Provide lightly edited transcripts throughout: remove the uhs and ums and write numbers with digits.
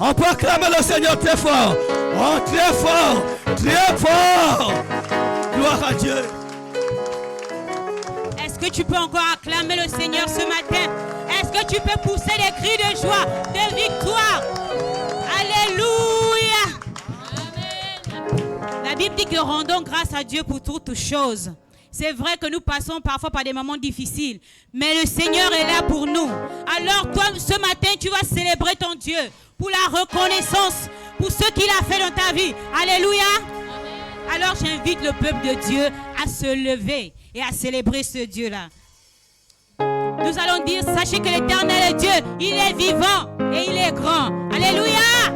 On peut acclamer le Seigneur très fort. Oh, très fort. Très fort. Gloire à Dieu. Est-ce que tu peux encore acclamer le Seigneur ce matin? Est-ce que tu peux pousser des cris de joie, de victoire? Alléluia. Amen. La Bible dit que rendons grâce à Dieu pour toutes choses. C'est vrai que nous passons parfois par des moments difficiles, mais le Seigneur est là pour nous. Alors toi, ce matin, tu vas célébrer ton Dieu pour la reconnaissance, pour ce qu'il a fait dans ta vie. Alléluia. Alors j'invite le peuple de Dieu à se lever et à célébrer ce Dieu-là. Nous allons dire, sachez que l'Éternel est Dieu, il est vivant et il est grand. Alléluia.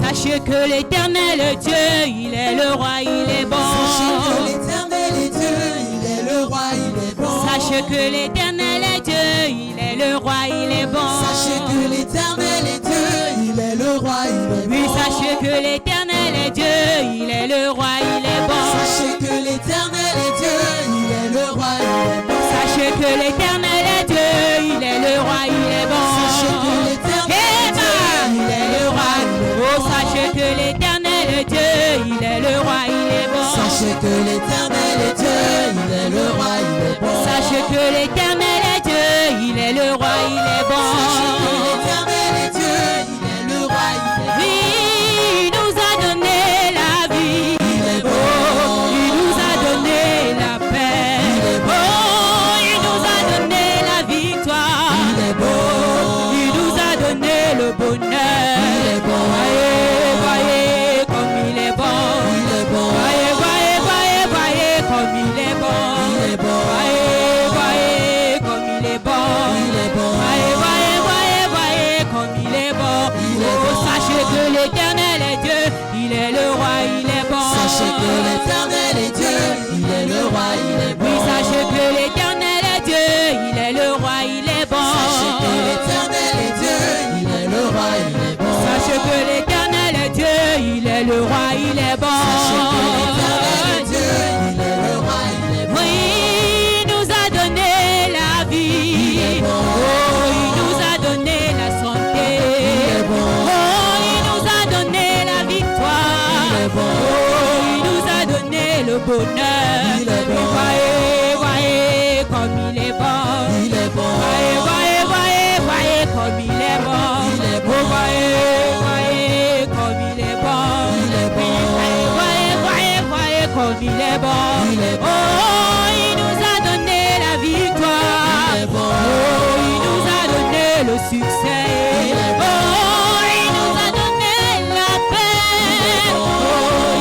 Sachez que l'Éternel est Dieu, il est le roi, il est bon. Sachez que l'Éternel est Dieu, il est le roi, il est bon. Sachez que l'Éternel est Dieu, il est le roi, il est bon. Sachez que l'Éternel est Dieu, il est le roi, il est bon. Oui, sachez que l'Éternel est Dieu, il est le roi, il est bon. Sachez que l'Éternel est Dieu, il est le roi, il est bon. Sachez que l'Éternel est Dieu, il est le roi, il est bon. Sachez que l'Éternel est Dieu, il est le roi, il est bon. Oh, sachez que l'Éternel est Dieu, il est le roi, il est bon. Sachez que l'Éternel est Dieu, il est le roi, il est bon. Sachez que l'Éternel est Dieu, il est le roi, il est bon. Sachez que l'Éternel est Dieu, il est le roi, il est bon. Oui, il nous a donné la vie. Il est bon. Oh, il nous a donné la paix. Il est bon. Oh, il nous a donné la victoire. Il est bon. Oh, il nous a donné le bonheur. Il est bon. Voyez, voyez comme il est bon. Il est bon. Voyez, voyez, voyez, voyez comme il est bon. Il est bon. Voyez, voyez comme il est bon. Il est bon. Voyez, voyez, voyez, voyez comme il est bon. Il est Oh, bon. sachez que l'Éternel est Dieu, il est le roi, il est bon. Sachez que l'Éternel est Dieu, il est le roi, il est bon. Oui, sachez que l'Éternel est Dieu, il est le roi, il est bon. Sachez que l'Éternel est Dieu, il est le roi, il est bon. Sachez que l'Éternel est Dieu, il est le roi, il est bon. Sachez que l'Éternel est Dieu, il est le roi, il est bon. Oui, il nous a donné la vie. Il est bon. Oh, il nous a donné la santé. Il est bon. Oh, il nous a donné la victoire. Il est bon. Oh, il nous a donné le bonheur. Il est bon. Voyez, voyez comme il est bon. Il est bon. Voyez, voyez, voyez, voyez comme il est bon. Il est bon. Oh, voyez, voyez comme il est bon. Il est bon. Voyez, voyez, voyez, voyez comme il est bon. Il est bon. Oh, il nous a donné la victoire. Il est bon. Oh, il nous a donné le succès. Il est bon. Oh, il nous a donné la paix. Oh,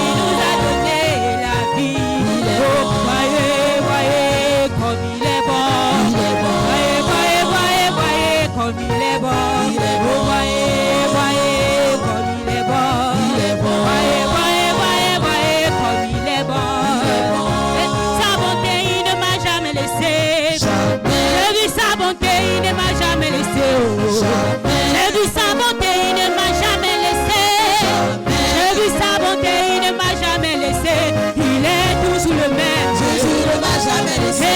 il nous a donné la vie. Il est Oh, bon. voyez, voyez comme il est bon. Il est bon. Voyez, voyez, voyez, voyez comme il est bon. Il est bon. Oh, voyez, voyez comme il est bon. Il est bon. Voyez, voyez, voyez, voyez comme il est bon. Il est bon. Et sa bonté, il ne m'a jamais laissé. Jamais. J'ai vu sa bonté, il ne m'a jamais laissé. Oh. Jamais. J'ai vu sa bonté, il ne m'a jamais laissé. Jamais. J'ai vu sa bonté, il ne m'a jamais laissé. Il est toujours le même. Jésus ne m'a jamais laissé.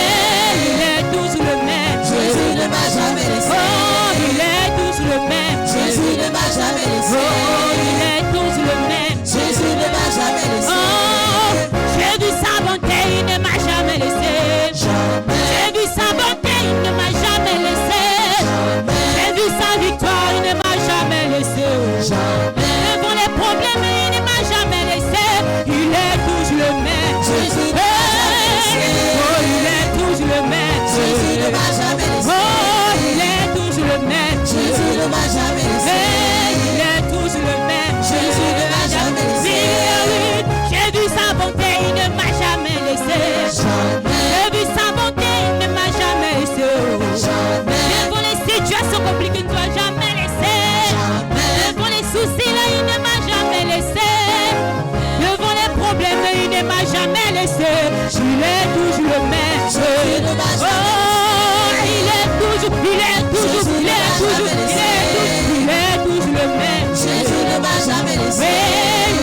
Il est toujours le même. Jésus ne m'a jamais laissé. Oh, il est toujours le même. Jésus ne m'a jamais laissé. Oh, il est toujours le même. Jésus ne m'a jamais laissé. Oh, j'ai vu sa bonté, il ne m'a jamais laissé. Jamais. J'ai vu sa bonté, il ne m'a jamais laissé. Jamais. J'ai vu sa victoire, il ne m'a jamais laissé. Jamais. Devant les problèmes, il ne m'a jamais laissé. Il est toujours le même. Jésus ne m'a jamais laissé. Oh, il est toujours le même. Jésus ne m'a jamais laissé. Oh, il est toujours le même. Jésus ne m'a jamais laissé. Il est toujours le même. Jésus ne m'a jamais laissé. Oui, j'ai vu sa bonté, il ne m'a jamais laissé. Jamais. J'ai vu sa bonté, il ne m'a jamais laissé. Jamais. Devant les situations compliquées, il ne m'a jamais laissé. Jamais. Devant les soucis, là, il ne m'a jamais laissé. Devant les problèmes, il ne m'a jamais laissé. Il est toujours le même. Jésus ne m'a jamais laissé. Oh, il est toujours, il est toujours, Jésus il ne est m'a toujours, jamais il laissé. est toujours le même. Jésus ne m'a jamais laissé. Oui,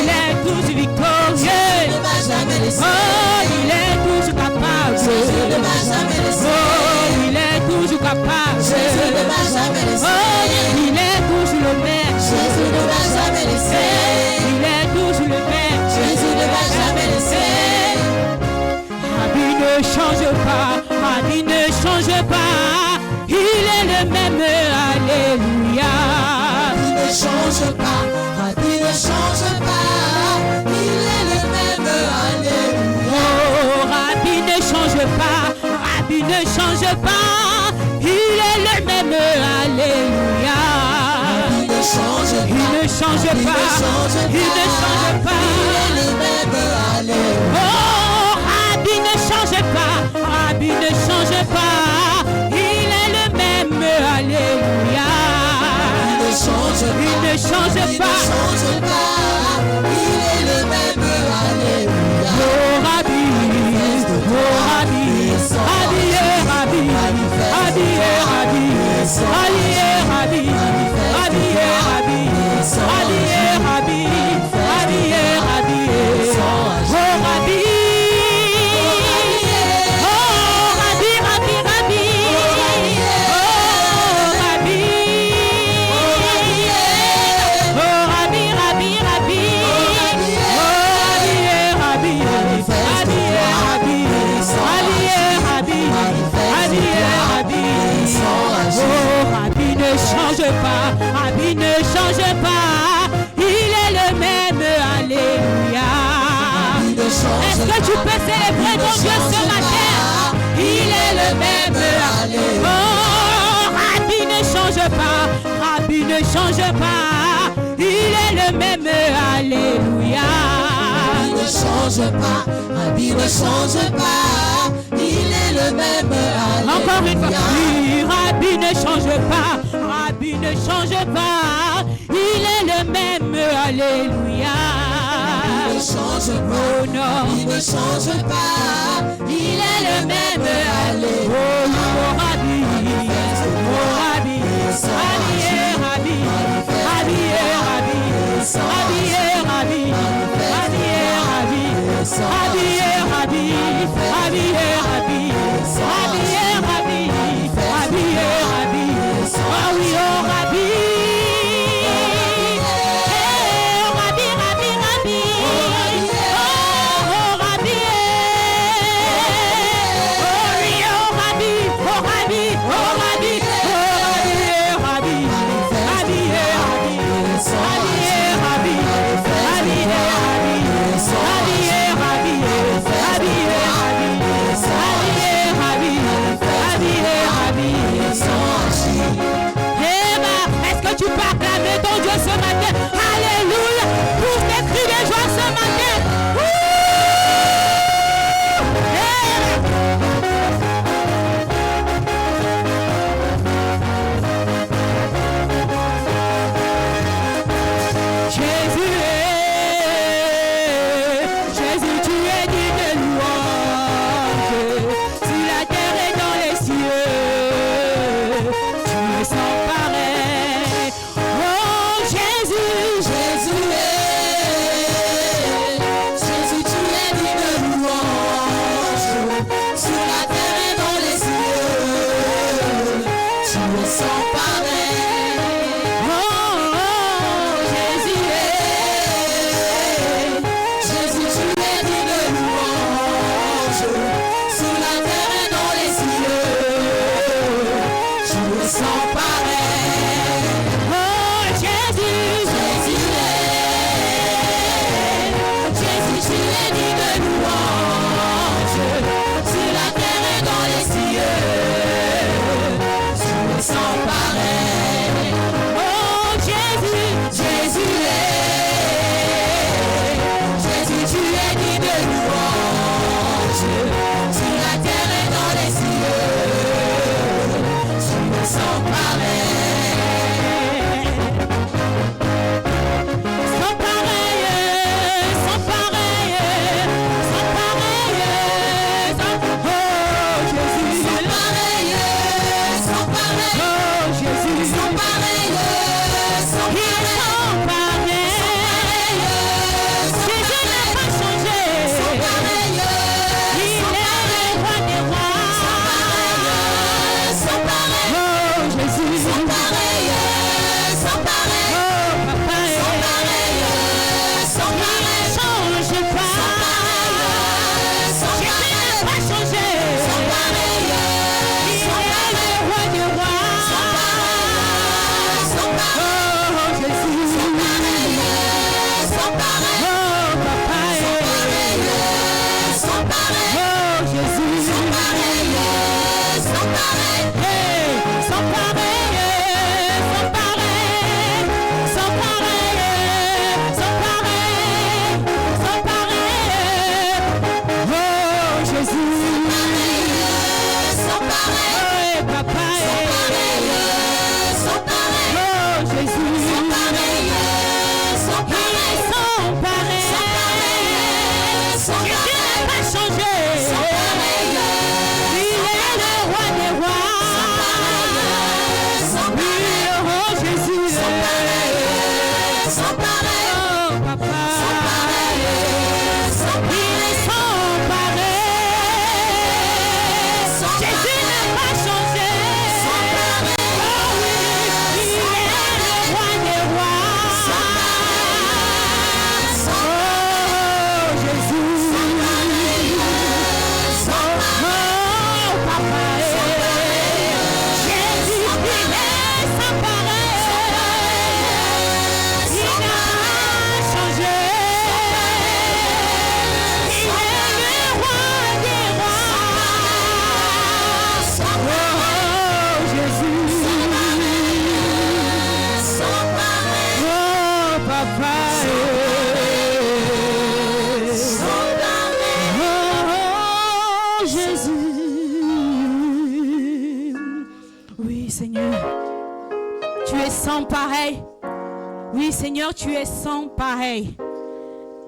il est toujours victorieux. Jésus ne m'a jamais laissé. Oh, il capable. Jésus ne m'a jamais laissé. Oh, il est toujours le même. Jésus ne m'a jamais laissé. Il est toujours le même. Jésus ne m'a jamais laissé. Rabbi ne change pas. Rabbi ne change pas. Il est le même. Alléluia. Rabbi ne change pas. Rabbi ne change pas. Il est le même. Alléluia. Oh, Rabbi ne change pas. Rabbi ne change pas. Il est le même. Alléluia. Il ne change pas. Il ne change pas. Il ne change pas. Il est le même. Alléluia. Oh, Rabbi ne change pas. Rabbi ne change pas. Il est le même. Alléluia. Il ne change pas. Il ne change Il pas. ne change pas. Il est le même. Alléluia. Oh, Rabbi. Oh, Rabbi. Rabbi, Rabbi. Rabbi, Rabbi. Rabbi, Rabbi. Rabbi, Rabbi. Rabbi, Rabbi. Rabbi, Rabbi. Oh, Rabbi. Oh, Rabbi, Rabbi, Rabbi. Oh, Rabbi. Oh, Rabbi, Rabbi, Rabbi. Oh, Rabbi, Rabbi. Rabbi, Rabbi. Rabbi, Rabbi. Rabbi, Rabbi. Oh, Rabbi ne change pas. Rabbi ne change pas. Il est le même. Alléluia. Est-ce que tu peux célébrer ton Dieu ce matin? Il est le même. Oh, Rabbi ne change pas. Rabbi ne change pas. Il est le même. Alléluia. Il ne change pas. Rabbi ne change pas. Il est le même. Alléluia. Encore une fois. Oui, Rabbi ne change pas. Rabbi ne change pas. Il est le même. Alléluia. Il ne change pas. Oh non. Il ne change pas. Il est le même. Alléluia. Oh, Rabbi. Oh, Rabbi. Rabbi, Rabbi. Rabbi, Rabbi. Rabbi, Rabbi. Rabbi, Rabbi. Rabbi, Rabbi. Rabbi, Rabbi. Rabbi, Rabbi. Rabbi, Rabbi. Oh oui, oh Rabbi. Eh, Rabbi, Rabbi, Rabbi. Oh, Rabbi. Oh oui, oh Rabbi. Oh Rabbi. Oh Rabbi. Oh Rabbi. Rabbi. Rabbi, Rabbi. Rabbi, Rabbi. Rabbi, Rabbi. Rabbi, Rabbi. Est-ce que tu peux acclamer ton Dieu ce matin? Alléluia! Pour tes cris de joie ce matin. Jésus, tu es digne de louange. Si la terre est dans les cieux, tu es sans pareil. Oh Jésus, Jésus, tu es digne de louange. Sur la terre et dans les cieux, tu es sans pareil. oh Jésus, Jésus, tu es digne de louange. Sur la terre et dans les cieux, tu es sans pareil. oh Jésus, Jésus, tu es digne de louange. Sur la terre et dans les cieux, tu es sans pareil. oh Jésus, Jésus, tu es digne de louange. Oui, Seigneur, tu es sans pareil.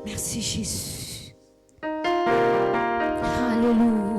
Merci, Jésus. Alléluia.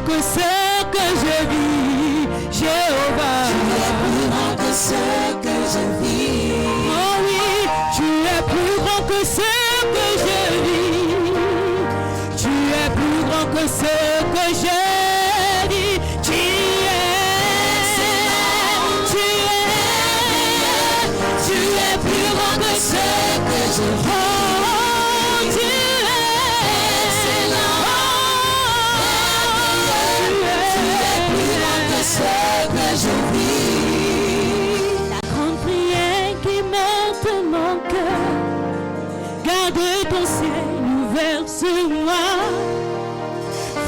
que ce que je vis, Jéhovah. Tu es plus grand que ce que je vis. Oh oui, tu es plus grand que ce que je vis. Tu es plus grand que ce que je vis. Tu es plus grand que ce que je vis. oh, tu es Plus grand que ce que je vis. la grande prière qui monte mon cœur. Garde ton ciel ouvert sur moi.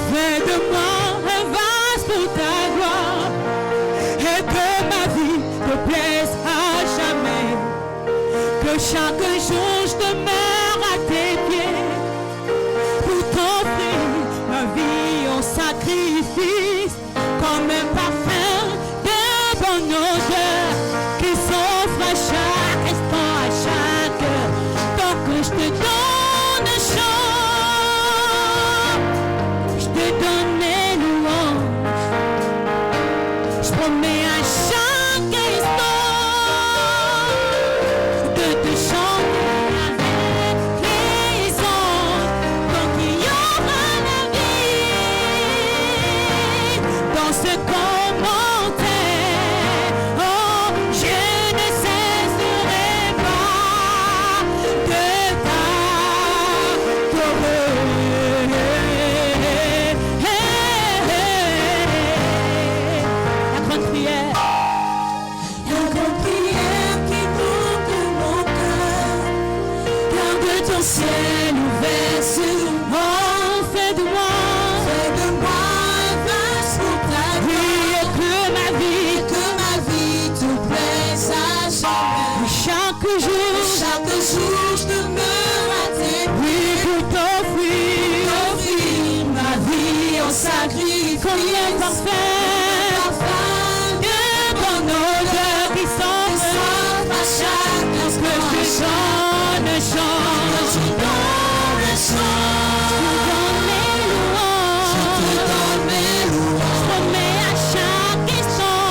Fais de moi un vase pour ta gloire. Et que ma vie te plaise à jamais. Que chaque jour je demeure à tes pieds. Pour t'offrir ma vie en sacrifice. Comme un parfum de bonne odeur qui s'offre à chaque instant, à chaque heure. Donc je te donne un chant, je te donne mes louanges. Je promets à chaque instant de te chanter avec les anges. Donc il y aura la vie dans ce commentaire. Oh, je ne cesserai pas de t'adorer. La grande prière. La grande prière qui monte mon cœur. Garde ton ciel ouvert sur moi. Oh, fais de moi Fais de moi un vase pour ta oui, gloire. et que ma vie, Que ma vie te plaise à jamais. chaque jour, Chaque jour je demeure à tes oui, pieds. pour t'offrir Offrir ma vie en sacrifice. comme un parfum Parfum de bonne odeur qui s'envole. à chaque Que instant. tu donnes un chant, Je donne un chant. tu donnes mes Je te donne mes louanges. louanges. Promets à chaque instant,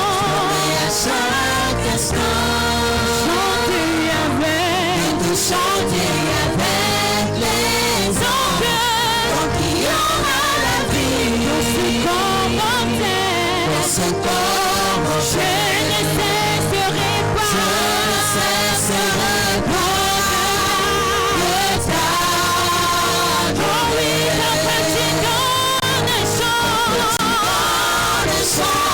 Et à chaque instant, chanter avec de chanter avec les anges. Donc il y aura la vie ce commentaire. dans ce corps. Je ne cesserai pas. Je ne cesserai pas de t'adorer. Oh oui, papa, tu donnes un chant. Le chant,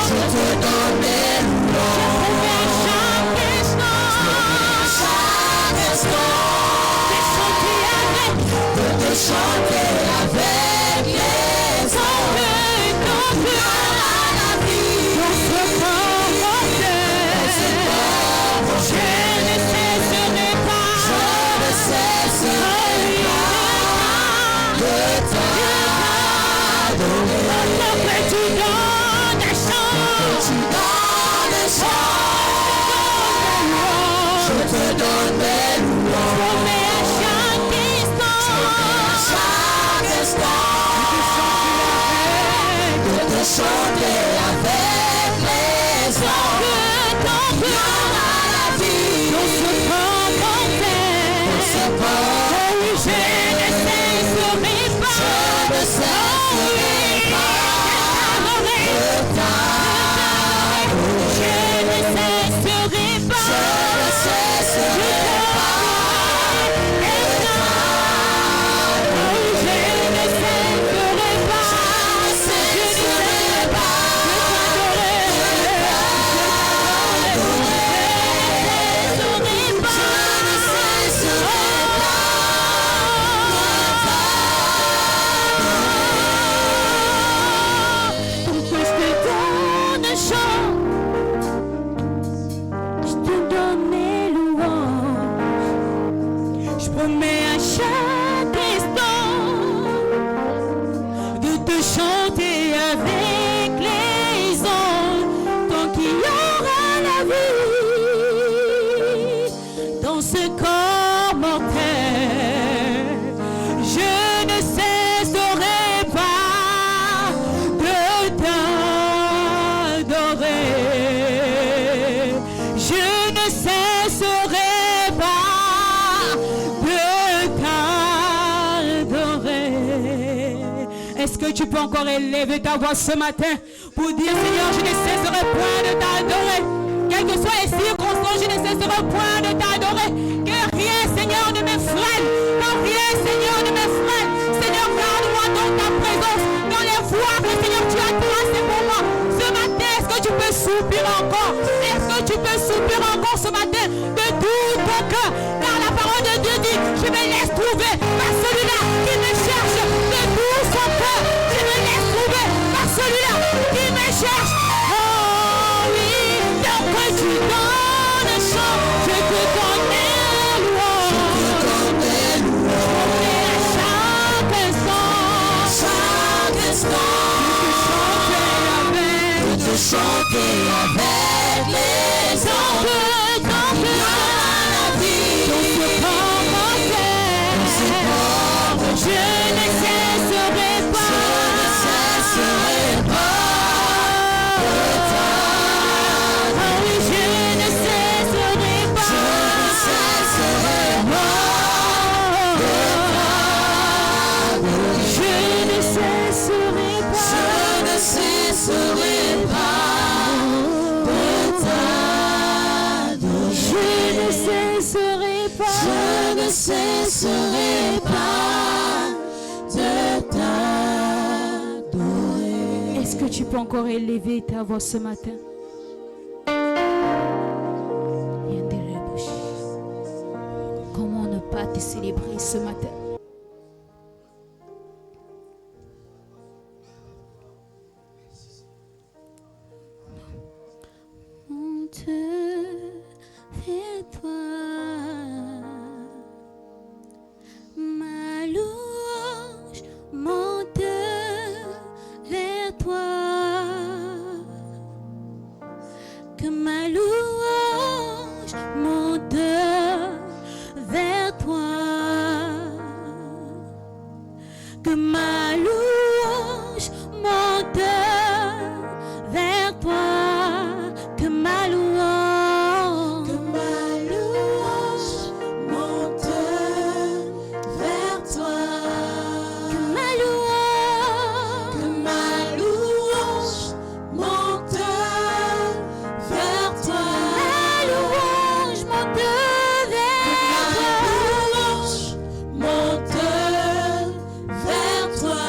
je te donne mes louanges. À chaque instant, Chaque instant, de chanter avec de te chanter avec les anges. ton Il y cœur. aura la vie Dans ce commentaire, je ne cesserai pas. Je ne cesserai pas de t'adorer. Papa, tu donnes un chant. Tu donnes le chant, je te donne mes louanges. Promets à chaque instant. Chaque instant, de te chanter avec les anges. Il y aura la vie Dans ce commentaire, dans ce corps. je ne cesserai pas. Je ne cesserai pas de t'adorer. Je ne cesserai pas. Je ne cesserai pas de t'adorer. Je ne cesserai pas. Je ne cesserai pas ce corps mortel, je ne cesserai Est-ce que tu peux encore élever ta voix ce matin pour dire Seigneur, je ne cesserai point de t'adorer. Quelles que soient les circonstances, je ne cesserai point de t'adorer. Que rien, Seigneur, ne me freine. Que rien, Seigneur, ne me freine. Seigneur, garde-moi dans ta présence, dans les voies que Seigneur, tu as tracées pour moi. Ce matin, est-ce que tu peux soupirer encore? Est-ce que tu peux soupirer encore ce matin de tout ton cœur? Car la parole de Dieu dit, je me laisse trouver par celui-là qui me cherche de tout son cœur. Je me laisse trouver par celui-là qui me cherche. Oh oui, tant que tu donnes chant, je te connais louange. À chaque instant, de chanter avec les anges, dans la vie, dans ce corps, je ne cesserai pas. Oui, je ne cesserai pas. Je ne cesserai pas. Je ne cesserai pas de t'adorer. Est-ce que tu peux encore élever ta voix ce matin? Comment ne pas te célébrer ce matin? Monte vers toi, ma louange monte vers toi, que ma louange monte vers toi, que ma louange monte vers toi, que ma louange Monte vers toi, que ma louange monte vers toi, monte vers toi. monte vers toi,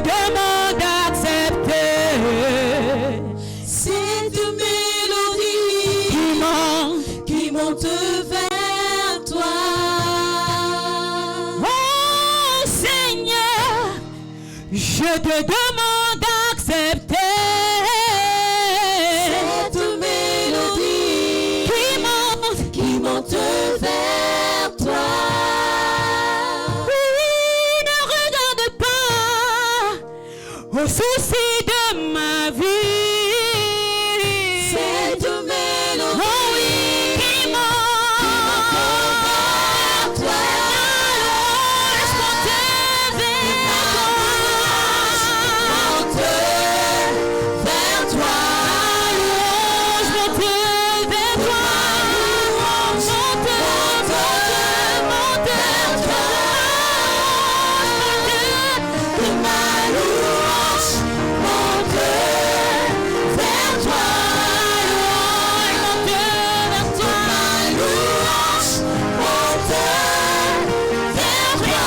demande d'accepter cette mélodie qui monte vers toi. Oh Seigneur, je te demande d'accepter Cette mélodie qui monte vers toi. Oui, ne regarde pas aux soucis de ma vie. Cette mélodie Oh oui, qui monte vers toi. laisse monter vers toi. Monte vers toi. Louange monter vers toi. Que ma louange monte vers toi. Ma louange monte vers toi. Que ma louange monte vers toi.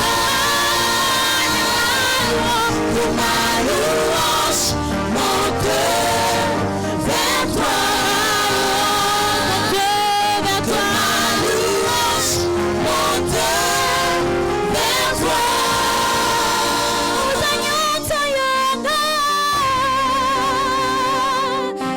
Que ma louange monte vers toi. Car tu es tout pour moi.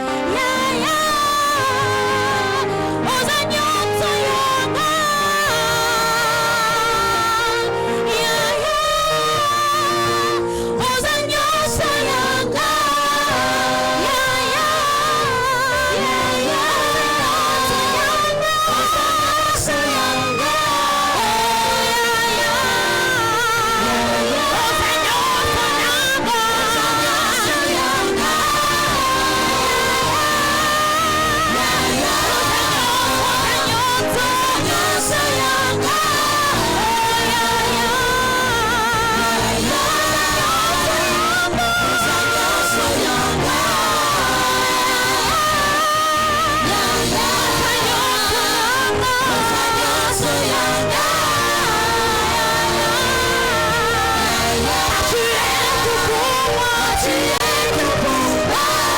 Tu es tout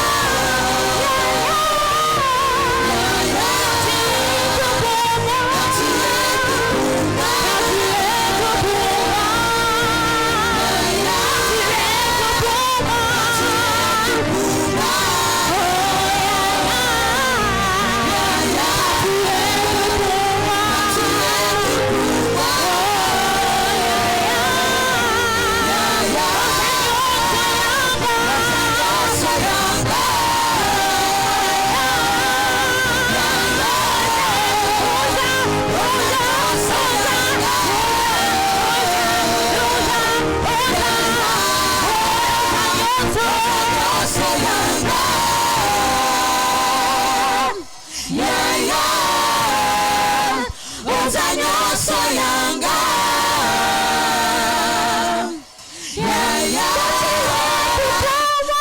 pour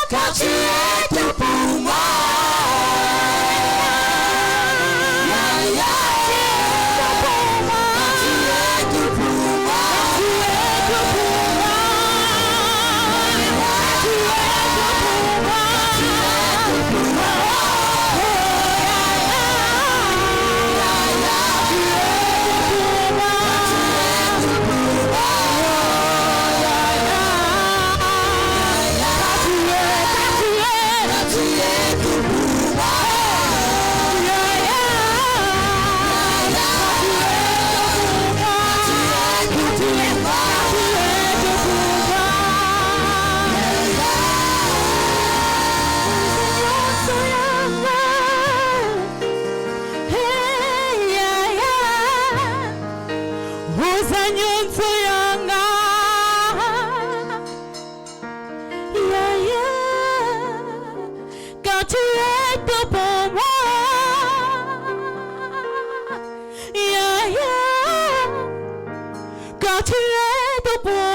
moi. Tu es tout pour moi. Tu es tout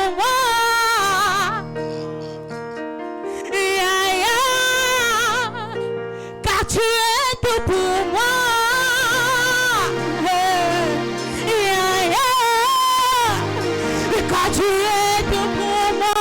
pour moi. Tu es tout pour moi. Tu es tout pour moi.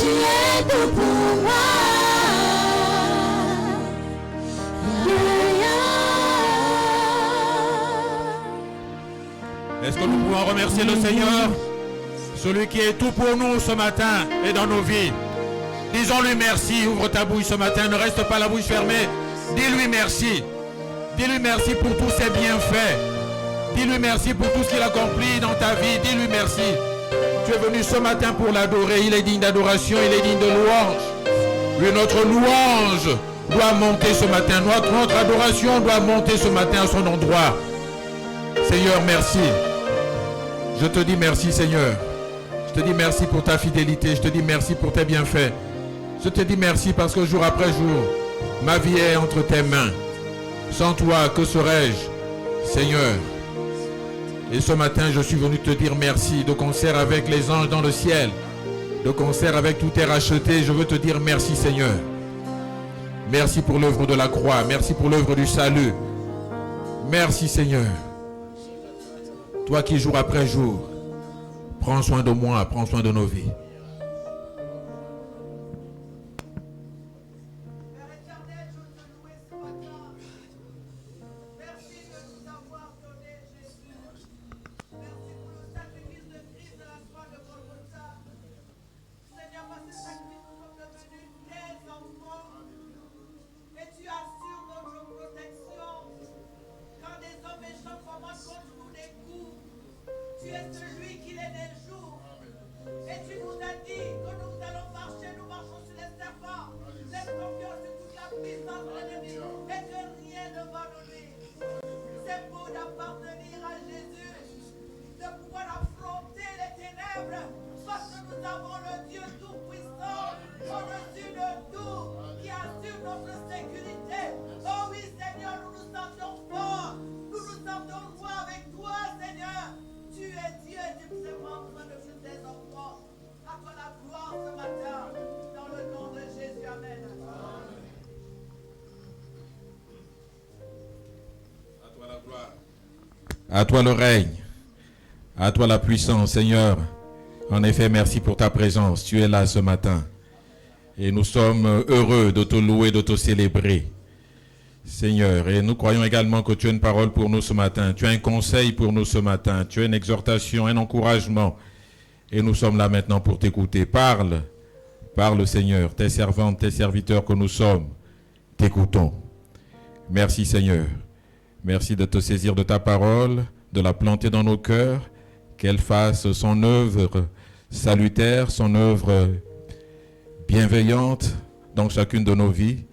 tu es tout pour moi. Est-ce que nous pouvons remercier le Seigneur, celui qui est tout pour nous ce matin et dans nos vies? Disons-lui merci. Ouvre ta bouche ce matin, ne reste pas la bouche fermée. Dis-lui merci. Dis-lui merci pour tous ses bienfaits. Dis-lui merci pour tout ce qu'il accomplit dans ta vie. Dis-lui merci. Tu es venu ce matin pour l'adorer. Il est digne d'adoration, il est digne de louange. Oui, notre louange doit monter ce matin. Notre adoration doit monter ce matin à son endroit. Seigneur, merci. Je te dis merci, Seigneur. Je te dis merci pour ta fidélité. Je te dis merci pour tes bienfaits. Je te dis merci parce que jour après jour, ma vie est entre tes mains. Sans toi, que serais-je, Seigneur? Et ce matin, je suis venu te dire merci, de concert avec les anges dans le ciel, de concert avec tout est racheté. Je veux te dire merci, Seigneur. Merci pour l'œuvre de la croix. Merci pour l'œuvre du salut. Merci, Seigneur. Toi qui, jour après jour, prends soin de moi, prends soin de nos vies. À toi le règne, à toi la puissance, Seigneur. En effet, merci pour ta présence. Tu es là ce matin. Et nous sommes heureux de te louer, de te célébrer, Seigneur. Et nous croyons également que tu as une parole pour nous ce matin. Tu as un conseil pour nous ce matin. Tu as une exhortation, un encouragement. Et nous sommes là maintenant pour t'écouter. Parle, parle, Seigneur. Tes servantes, tes serviteurs que nous sommes, t'écoutons. Merci, Seigneur. Merci de te saisir de ta parole, de la planter dans nos cœurs, qu'elle fasse son œuvre salutaire, son œuvre bienveillante dans chacune de nos vies.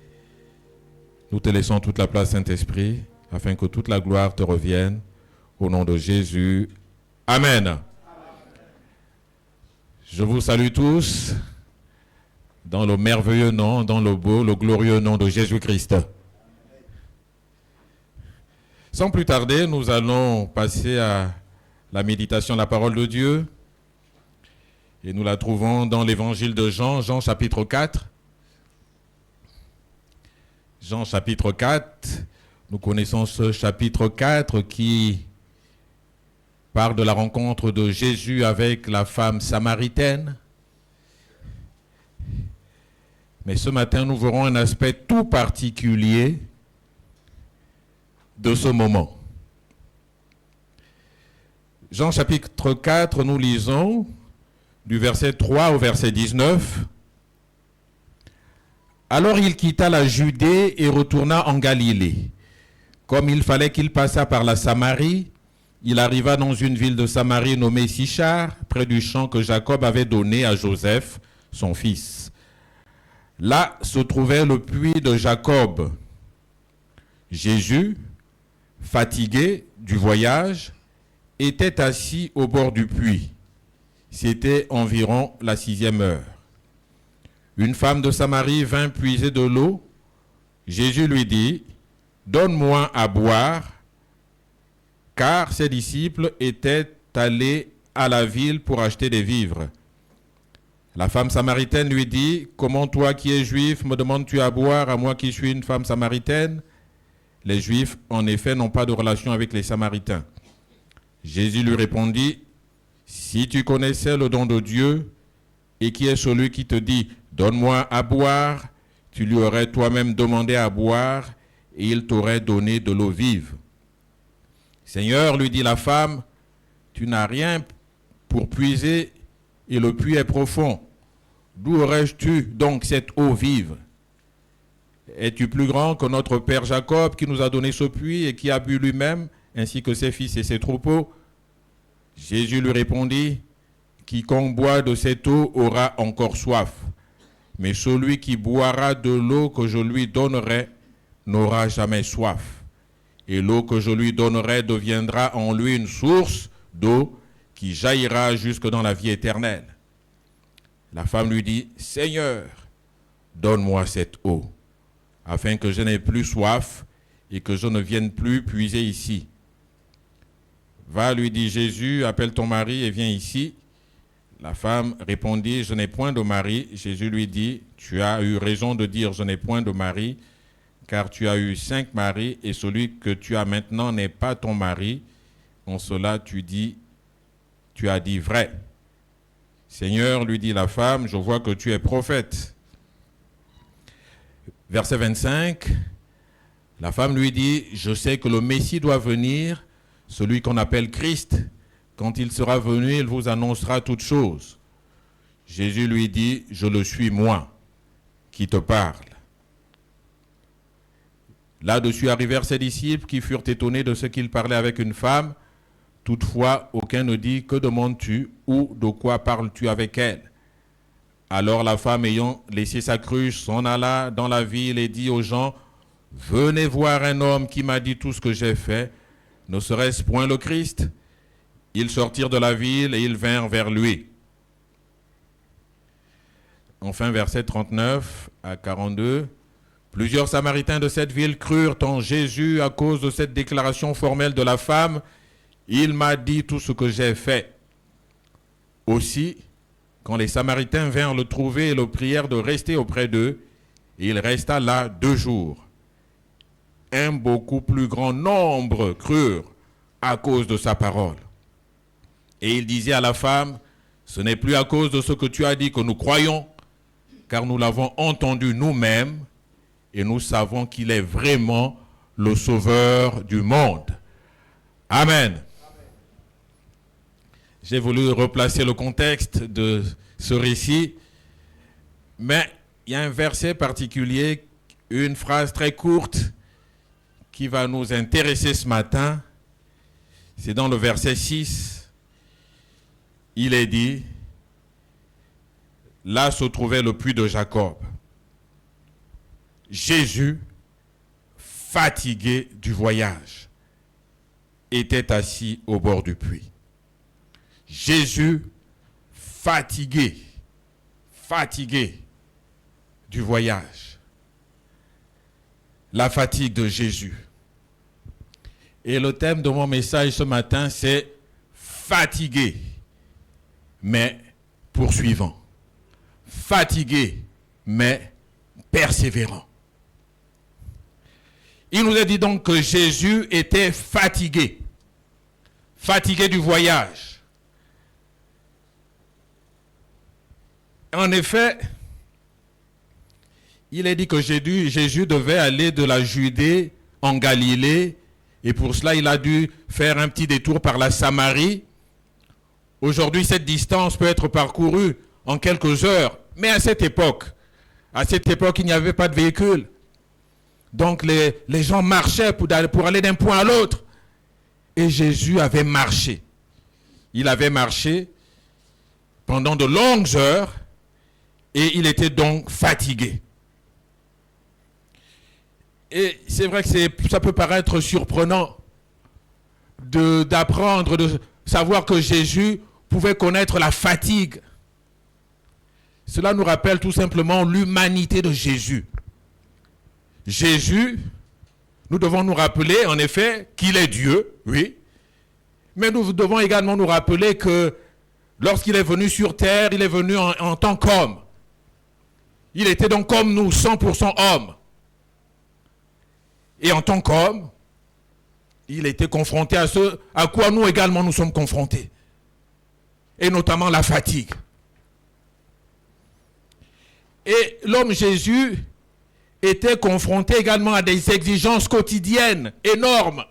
Nous te laissons toute la place, Saint-Esprit, afin que toute la gloire te revienne. Au nom de Jésus. Amen. Je vous salue tous dans le merveilleux nom, dans le beau, le glorieux nom de Jésus-Christ. Sans plus tarder, nous allons passer à la méditation de la parole de Dieu. Et nous la trouvons dans l'évangile de Jean, Jean chapitre 4. Jean chapitre 4, nous connaissons ce chapitre 4 qui parle de la rencontre de Jésus avec la femme samaritaine. Mais ce matin, nous verrons un aspect tout particulier de ce moment. Jean chapitre 4, nous lisons du verset 3 au verset 19. Alors il quitta la Judée et retourna en Galilée. Comme il fallait qu'il passât par la Samarie, il arriva dans une ville de Samarie nommée Sichar, près du champ que Jacob avait donné à Joseph, son fils. Là se trouvait le puits de Jacob. Jésus, fatigué du voyage, était assis au bord du puits. C'était environ la 6e heure. Une femme de Samarie vint puiser de l'eau. Jésus lui dit, « Donne-moi à boire », car ses disciples étaient allés à la ville pour acheter des vivres. La femme samaritaine lui dit, « Comment toi qui es juif me demandes-tu à boire à moi qui suis une femme samaritaine ?» Les Juifs, en effet, n'ont pas de relation avec les Samaritains. Jésus lui répondit, « Si tu connaissais le don de Dieu Et qui est celui qui te dit, donne-moi à boire, tu lui aurais toi-même demandé à boire, et il t'aurait donné de l'eau vive. Seigneur, lui dit la femme, tu n'as rien pour puiser, et le puits est profond. D'où aurais-tu donc cette eau vive? Es-tu plus grand que notre père Jacob qui nous a donné ce puits et qui a bu lui-même, ainsi que ses fils et ses troupeaux? Jésus lui répondit, quiconque boit de cette eau aura encore soif, mais celui qui boira de l'eau que je lui donnerai n'aura jamais soif. Et l'eau que je lui donnerai deviendra en lui une source d'eau qui jaillira jusque dans la vie éternelle. La femme lui dit, Seigneur, donne-moi cette eau, afin que je n'ai plus soif et que je ne vienne plus puiser ici. Va, lui dit Jésus, appelle ton mari et viens ici. La femme répondit, je n'ai point de mari. Jésus lui dit, tu as eu raison de dire, je n'ai point de mari, car tu as eu 5 maris et celui que tu as maintenant n'est pas ton mari. En cela, tu as dit vrai. Seigneur, lui dit la femme, je vois que tu es prophète. Verset 25, la femme lui dit, je sais que le Messie doit venir, celui qu'on appelle Christ. Quand il sera venu, il vous annoncera toutes choses. Jésus lui dit, je le suis moi qui te parle. Là-dessus arrivèrent ses disciples qui furent étonnés de ce qu'il parlait avec une femme. Toutefois, aucun ne dit, que demandes-tu ou de quoi parles-tu avec elle? Alors la femme, ayant laissé sa cruche, s'en alla dans la ville et dit aux gens, venez voir un homme qui m'a dit tout ce que j'ai fait. Ne serait-ce point le Christ? Ils sortirent de la ville et ils vinrent vers lui. Enfin, versets 39 à 42. Plusieurs Samaritains de cette ville crurent en Jésus à cause de cette déclaration formelle de la femme. Il m'a dit tout ce que j'ai fait. Aussi, quand les Samaritains vinrent le trouver et le prièrent de rester auprès d'eux, il resta là 2 jours. Un beaucoup plus grand nombre crurent à cause de sa parole. Et il disait à la femme, ce n'est plus à cause de ce que tu as dit que nous croyons, car nous l'avons entendu nous-mêmes et nous savons qu'il est vraiment le Sauveur du monde. Amen. J'ai voulu replacer le contexte de ce récit, mais il y a un verset particulier, une phrase très courte qui va nous intéresser ce matin. C'est dans le verset 6. Il est dit, là se trouvait le puits de Jacob. Jésus, fatigué du voyage, était assis au bord du puits. Jésus, fatigué du voyage. La fatigue de Jésus. Et le thème de mon message ce matin, c'est fatigué, mais poursuivant. Fatigué, mais persévérant. Il nous a dit donc que Jésus était fatigué du voyage. En effet, il est dit que Jésus devait aller de la Judée en Galilée, et pour cela il a dû faire un petit détour par la Samarie. Aujourd'hui, cette distance peut être parcourue en quelques heures, mais à cette époque, il n'y avait pas de véhicule. Donc les gens marchaient pour aller d'un point à l'autre. Et Jésus avait marché. Il avait marché pendant de longues heures et il était donc fatigué. Et c'est vrai que ça peut paraître surprenant d'apprendre, de savoir que Jésus pouvait connaître la fatigue. Cela nous rappelle tout simplement l'humanité de Jésus. Jésus, nous devons nous rappeler en effet qu'il est Dieu, oui, mais nous devons également nous rappeler que lorsqu'il est venu sur terre, il est venu en tant qu'homme. Il était donc comme nous, 100% homme. Et en tant qu'homme, il était confronté à ce à quoi nous également nous sommes confrontés. Et notamment la fatigue. Et l'homme Jésus était confronté également à des exigences quotidiennes énormes.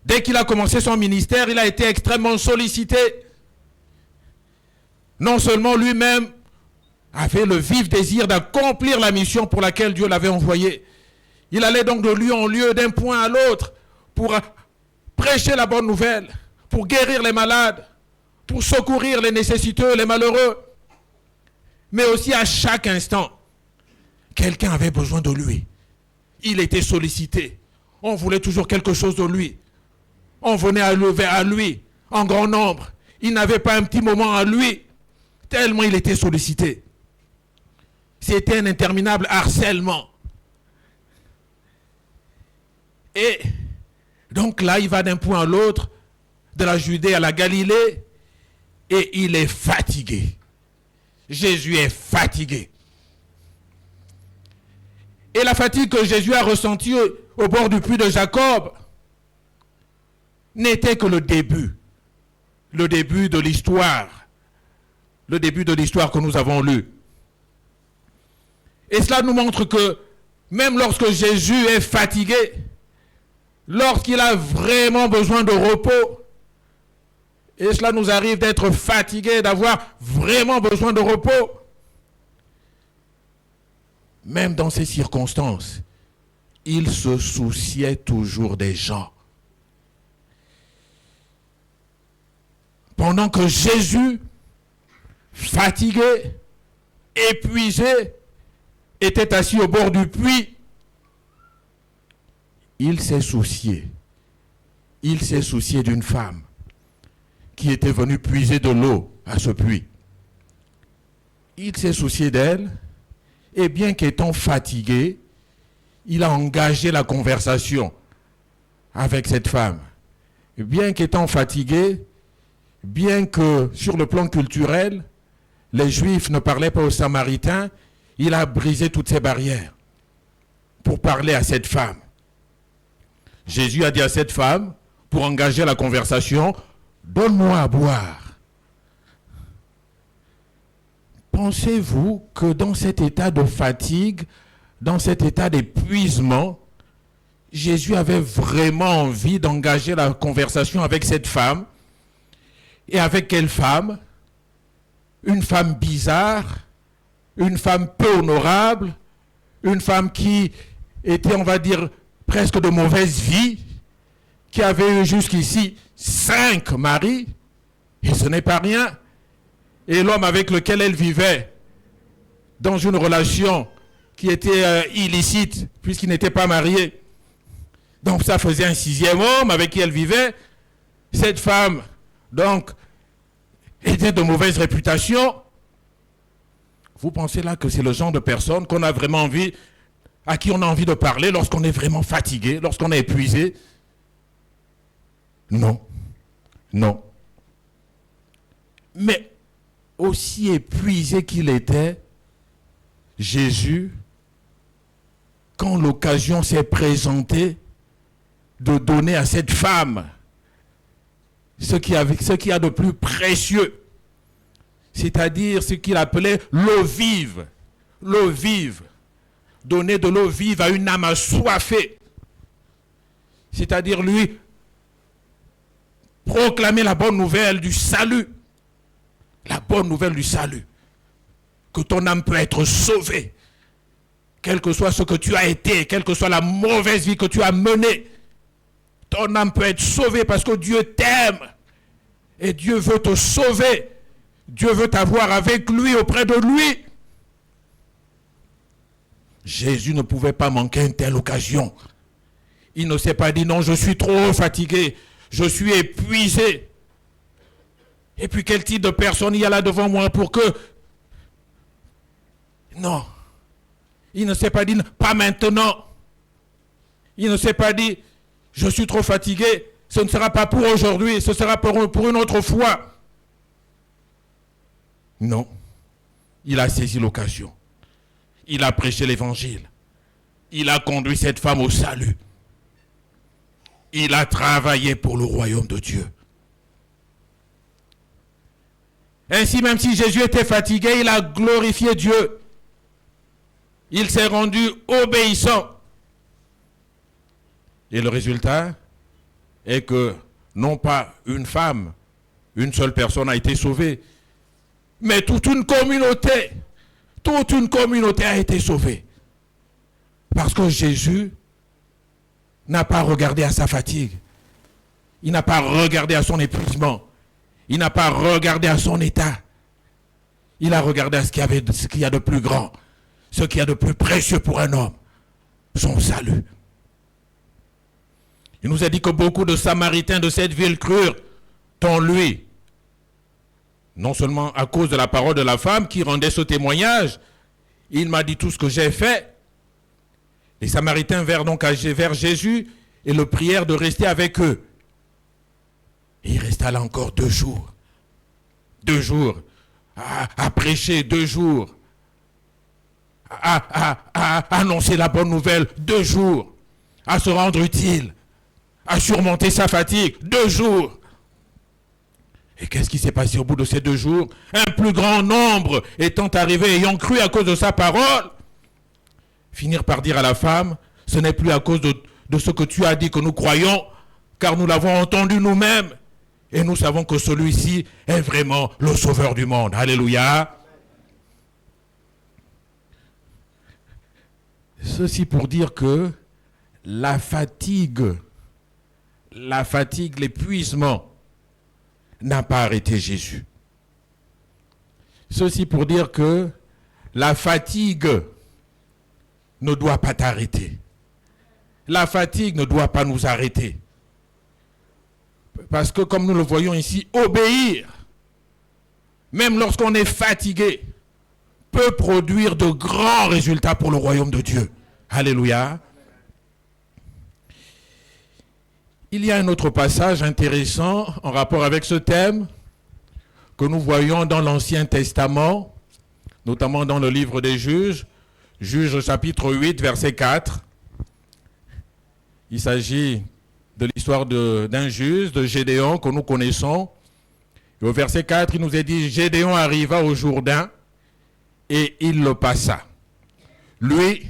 Dès qu'il a commencé son ministère, il a été extrêmement sollicité. Non seulement lui-même avait le vif désir d'accomplir la mission pour laquelle Dieu l'avait envoyé. Il allait donc de lieu en lieu, d'un point à l'autre, pour prêcher la bonne nouvelle, pour guérir les malades, pour secourir les nécessiteux, les malheureux. Mais aussi à chaque instant, quelqu'un avait besoin de lui. Il était sollicité. On voulait toujours quelque chose de lui. On venait à lui en grand nombre. Il n'avait pas un petit moment à lui, tellement il était sollicité. C'était un interminable harcèlement. Et donc là, il va d'un point à l'autre, de la Judée à la Galilée, et il est fatigué. Jésus est fatigué. Et la fatigue que Jésus a ressentie au bord du puits de Jacob n'était que le début de l'histoire, le début de l'histoire que nous avons lue. Et cela nous montre que même lorsque Jésus est fatigué, lorsqu'il a vraiment besoin de repos, et cela nous arrive d'être fatigué, d'avoir vraiment besoin de repos, même dans ces circonstances, il se souciait toujours des gens. Pendant que Jésus, fatigué, épuisé, était assis au bord du puits, il s'est soucié. Il s'est soucié d'une femme qui était venue puiser de l'eau à ce puits. Il s'est soucié d'elle, et bien qu'étant fatigué, il a engagé la conversation avec cette femme. Et bien qu'étant fatigué, bien que sur le plan culturel, les Juifs ne parlaient pas aux Samaritains, il a brisé toutes ces barrières pour parler à cette femme. Jésus a dit à cette femme, pour engager la conversation, « Donne-moi à boire ». Pensez-vous que dans cet état de fatigue, dans cet état d'épuisement, Jésus avait vraiment envie d'engager la conversation avec cette femme? Et avec quelle femme? Une femme bizarre, une femme peu honorable, une femme qui était, on va dire, presque de mauvaise vie, qui avait eu jusqu'ici 5 maris, et ce n'est pas rien. Et l'homme avec lequel elle vivait, dans une relation qui était illicite, puisqu'il n'était pas marié. Donc ça faisait un 6e homme avec qui elle vivait. Cette femme, donc, était de mauvaise réputation. Vous pensez là que c'est le genre de personne qu'on a vraiment envie, à qui on a envie de parler lorsqu'on est vraiment fatigué, lorsqu'on est épuisé? Non. Non. Mais aussi épuisé qu'il était, Jésus, quand l'occasion s'est présentée de donner à cette femme ce qu'il y a de plus précieux, c'est-à-dire ce qu'il appelait l'eau vive. L'eau vive. Donner de l'eau vive à une âme assoiffée. C'est-à-dire lui proclamer la bonne nouvelle du salut. La bonne nouvelle du salut. Que ton âme peut être sauvée. Quel que soit ce que tu as été, quelle que soit la mauvaise vie que tu as menée, ton âme peut être sauvée parce que Dieu t'aime. Et Dieu veut te sauver. Dieu veut t'avoir avec lui, auprès de lui. Jésus ne pouvait pas manquer une telle occasion. Il ne s'est pas dit, non, je suis trop fatigué, je suis épuisé. Et puis quel type de personne il y a là devant moi pour que... Non. Il ne s'est pas dit, pas maintenant. Il ne s'est pas dit, je suis trop fatigué, ce ne sera pas pour aujourd'hui, ce sera pour une autre fois. Non. Il a saisi l'occasion. Il a prêché l'évangile. Il a conduit cette femme au salut. Il a travaillé pour le royaume de Dieu. Ainsi, même si Jésus était fatigué, il a glorifié Dieu. Il s'est rendu obéissant. Et le résultat est que non pas une femme, une seule personne a été sauvée, mais toute une communauté a été sauvée. Parce que Jésus n'a pas regardé à sa fatigue. Il n'a pas regardé à son épuisement. Il n'a pas regardé à son état. Il a regardé à ce qu'il y a de plus grand, ce qu'il y a de plus précieux pour un homme, son salut. Il nous a dit que beaucoup de Samaritains de cette ville crurent en lui. Non seulement à cause de la parole de la femme qui rendait ce témoignage, il m'a dit tout ce que j'ai fait. Les Samaritains vinrent donc vers Jésus et le prièrent de rester avec eux. Et il resta là encore 2 jours. 2 jours à prêcher, 2 jours à annoncer la bonne nouvelle, 2 jours à se rendre utile, à surmonter sa fatigue, 2 jours. Et qu'est-ce qui s'est passé au bout de ces 2 jours? Un plus grand nombre étant arrivé, ayant cru à cause de sa parole, finirent par dire à la femme, ce n'est plus à cause de ce que tu as dit que nous croyons, car nous l'avons entendu nous-mêmes, et nous savons que celui-ci est vraiment le sauveur du monde. Alléluia. Ceci pour dire que la fatigue, l'épuisement n'a pas arrêté Jésus. Ceci pour dire que la fatigue ne doit pas t'arrêter. La fatigue ne doit pas nous arrêter. Parce que comme nous le voyons ici, obéir, même lorsqu'on est fatigué, peut produire de grands résultats pour le royaume de Dieu. Alléluia. Il y a un autre passage intéressant en rapport avec ce thème que nous voyons dans l'Ancien Testament, notamment dans le livre des Juges, Juges chapitre 8, verset 4. Il s'agit de l'histoire d'un juge, de Gédéon, que nous connaissons. Et au verset 4, il nous est dit, Gédéon arriva au Jourdain et il le passa. Lui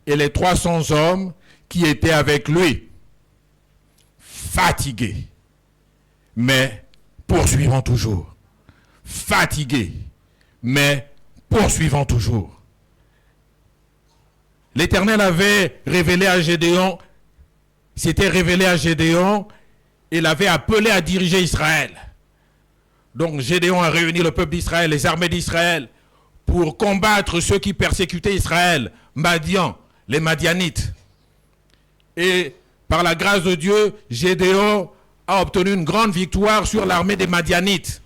et les 300 hommes qui étaient avec lui, fatigués, mais poursuivant toujours. Fatigués, mais poursuivant toujours. L'Éternel avait révélé à Gédéon, s'était révélé à Gédéon et l'avait appelé à diriger Israël. Donc Gédéon a réuni le peuple d'Israël, les armées d'Israël, pour combattre ceux qui persécutaient Israël, Madian, les Madianites. Et par la grâce de Dieu, Gédéon a obtenu une grande victoire sur l'armée des Madianites.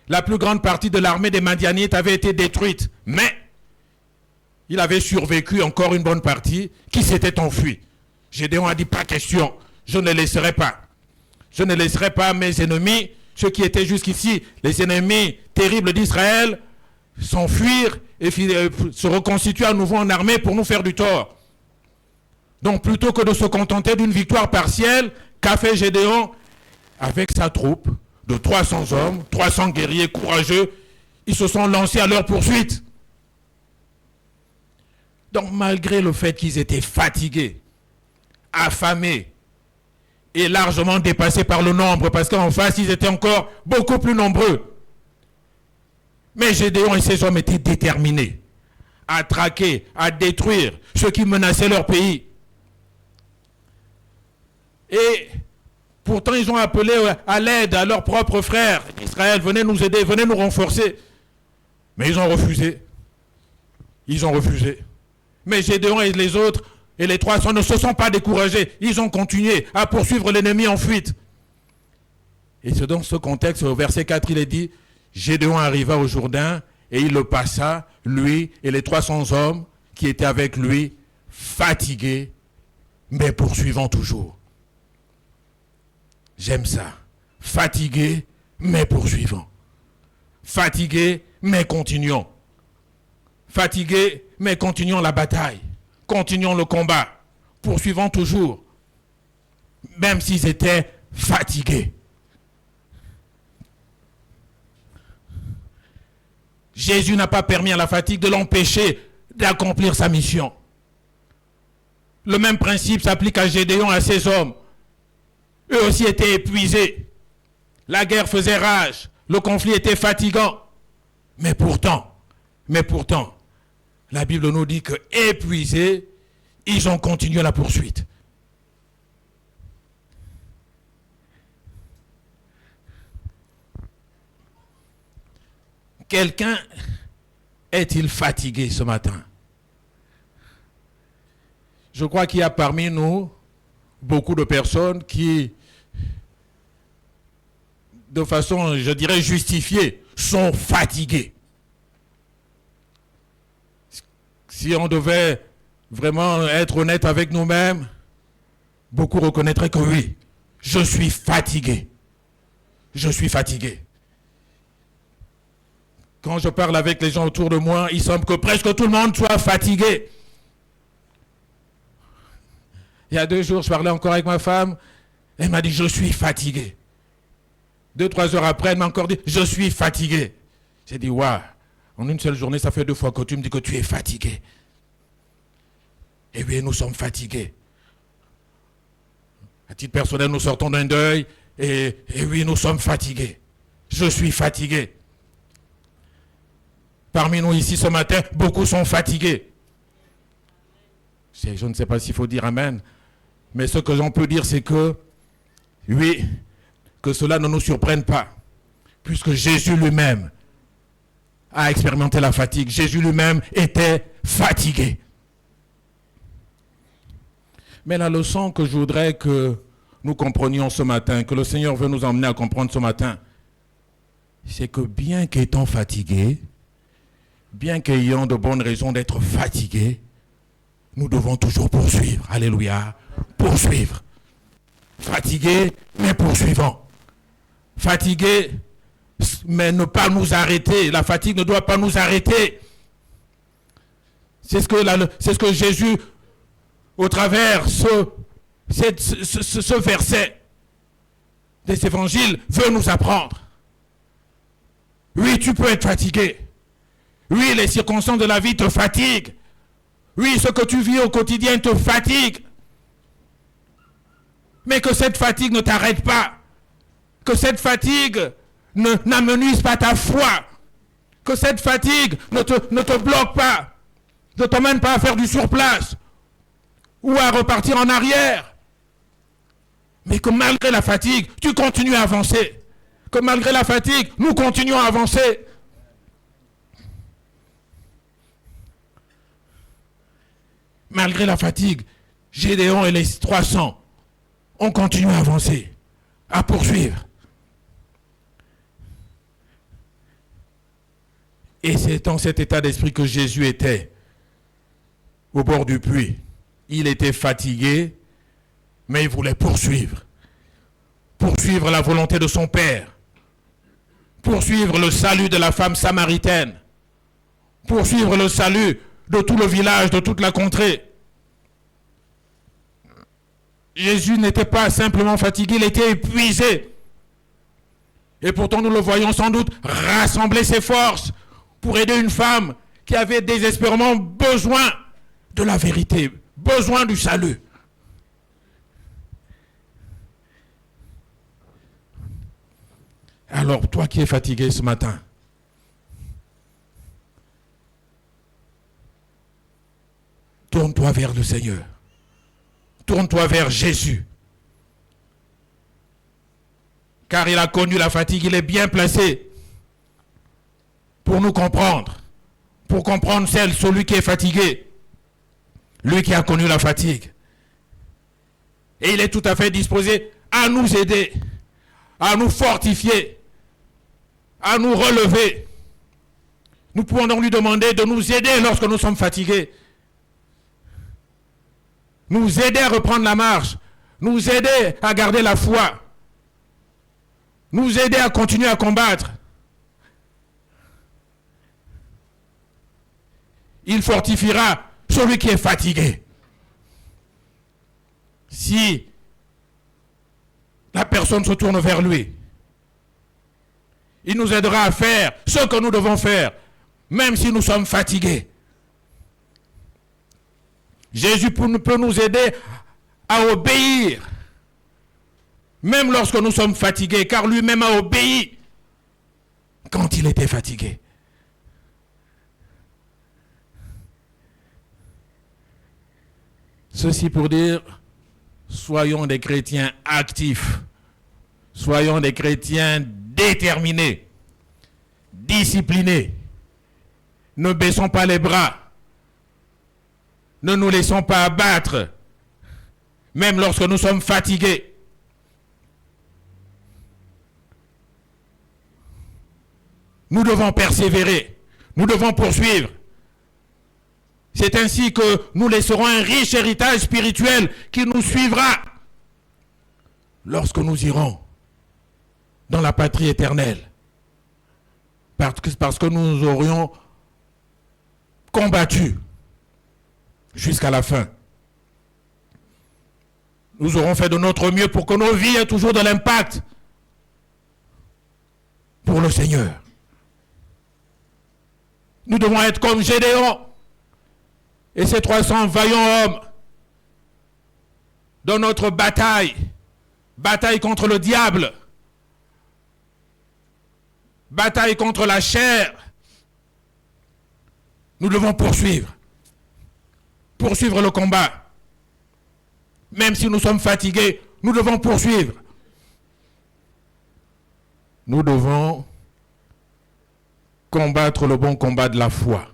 La plus grande partie de l'armée des Madianites avait été détruite, mais il avait survécu encore une bonne partie qui s'était enfuie. Gédéon a dit, pas question, je ne laisserai pas. Je ne laisserai pas mes ennemis, ceux qui étaient jusqu'ici, les ennemis terribles d'Israël, s'enfuir et se reconstituer à nouveau en armée pour nous faire du tort. Donc plutôt que de se contenter d'une victoire partielle, qu'a fait Gédéon? Avec sa troupe de 300 hommes, 300 guerriers courageux, ils se sont lancés à leur poursuite. Donc malgré le fait qu'ils étaient fatigués, affamés et largement dépassés par le nombre, parce qu'en face ils étaient encore beaucoup plus nombreux, mais Gédéon et ses hommes étaient déterminés à traquer, à détruire ceux qui menaçaient leur pays. Et pourtant ils ont appelé à l'aide à leurs propres frères d'Israël, venez nous aider, venez nous renforcer. Mais ils ont refusé. Ils ont refusé. Mais Gédéon et les autres, et les 300 ne se sont pas découragés. Ils ont continué à poursuivre l'ennemi en fuite. Et c'est dans ce contexte, au verset 4, il est dit, Gédéon arriva au Jourdain et il le passa, lui et les 300 hommes qui étaient avec lui, fatigués, mais poursuivant toujours. J'aime ça. Fatigués, mais poursuivant. Fatigués, mais continuons. Fatigués, mais continuons la bataille. Continuons le combat. Poursuivons toujours. Même s'ils étaient fatigués. Jésus n'a pas permis à la fatigue de l'empêcher d'accomplir sa mission. Le même principe s'applique à Gédéon et à ses hommes. Eux aussi étaient épuisés. La guerre faisait rage. Le conflit était fatigant. Mais pourtant, la Bible nous dit que épuisés, ils ont continué la poursuite. Quelqu'un est-il fatigué ce matin? Je crois qu'il y a parmi nous beaucoup de personnes qui, de façon, je dirais, justifiée, sont fatiguées. Si on devait vraiment être honnête avec nous-mêmes, beaucoup reconnaîtraient que oui, je suis fatigué. Je suis fatigué. Quand je parle avec les gens autour de moi, il semble que presque tout le monde soit fatigué. Il y a 2 jours, je parlais encore avec ma femme. Elle m'a dit, je suis fatigué. 2-3 heures après, elle m'a encore dit, je suis fatigué. J'ai dit, waouh, en une seule journée, ça fait 2 fois que tu me dis que tu es fatigué. Et oui, nous sommes fatigués. À titre personnel, nous sortons d'un deuil. Et oui, nous sommes fatigués. Je suis fatigué. Parmi nous ici ce matin, beaucoup sont fatigués. Je ne sais pas s'il faut dire amen, mais ce que j'en peux dire, c'est que, oui, que cela ne nous surprenne pas, puisque Jésus lui-même a expérimenté la fatigue. Jésus lui-même était fatigué. Mais la leçon que je voudrais que nous comprenions ce matin, que le Seigneur veut nous emmener à comprendre ce matin, c'est que bien qu'étant fatigués, bien qu'ayant de bonnes raisons d'être fatigués, nous devons toujours poursuivre. Alléluia. Poursuivre. Fatigués, mais poursuivants. Fatigués, mais ne pas nous arrêter. La fatigue ne doit pas nous arrêter. C'est ce que Jésus, au travers ce verset des évangiles, veut nous apprendre. Oui, tu peux être fatigué. Oui, les circonstances de la vie te fatiguent. Oui, ce que tu vis au quotidien te fatigue. Mais que cette fatigue ne t'arrête pas. Que cette fatigue n'amenuise pas ta foi. Que cette fatigue ne te bloque pas. Ne t'emmène pas à faire du surplace. Ou à repartir en arrière. Mais que malgré la fatigue, tu continues à avancer. Que malgré la fatigue, nous continuons à avancer. Malgré la fatigue, Gédéon et les 300 ont continué à avancer, à poursuivre. Et c'est dans cet état d'esprit que Jésus était au bord du puits. Il était fatigué, mais il voulait poursuivre. Poursuivre la volonté de son Père. Poursuivre le salut de la femme samaritaine. Poursuivre le salut de tout le village, de toute la contrée. Jésus n'était pas simplement fatigué, il était épuisé. Et pourtant, nous le voyons sans doute rassembler ses forces pour aider une femme qui avait désespérément besoin de la vérité, besoin du salut. Alors, toi qui es fatigué ce matin, tourne-toi vers le Seigneur. Tourne-toi vers Jésus. Car il a connu la fatigue, il est bien placé pour nous comprendre. Pour comprendre celui qui est fatigué. Lui qui a connu la fatigue. Et il est tout à fait disposé à nous aider, à nous fortifier, à nous relever. Nous pouvons donc lui demander de nous aider lorsque nous sommes fatigués. Nous aider à reprendre la marche, nous aider à garder la foi, nous aider à continuer à combattre. Il fortifiera celui qui est fatigué. Si la personne se tourne vers lui, il nous aidera à faire ce que nous devons faire même si nous sommes fatigués. Jésus peut nous aider à obéir, même lorsque nous sommes fatigués, car lui-même a obéi quand il était fatigué. Ceci pour dire, soyons des chrétiens actifs, soyons des chrétiens déterminés, disciplinés. Ne baissons pas les bras, ne nous laissons pas abattre, même lorsque nous sommes fatigués. Nous devons persévérer, nous devons poursuivre. C'est ainsi que nous laisserons un riche héritage spirituel qui nous suivra lorsque nous irons dans la patrie éternelle. Parce que nous aurions combattu jusqu'à la fin. Nous aurons fait de notre mieux pour que nos vies aient toujours de l'impact pour le Seigneur. Nous devons être comme Gédéon et ces 300 vaillants hommes dans notre bataille contre le diable, bataille contre la chair. Nous devons poursuivre le combat. Même si nous sommes fatigués, nous devons poursuivre. Nous devons combattre le bon combat de la foi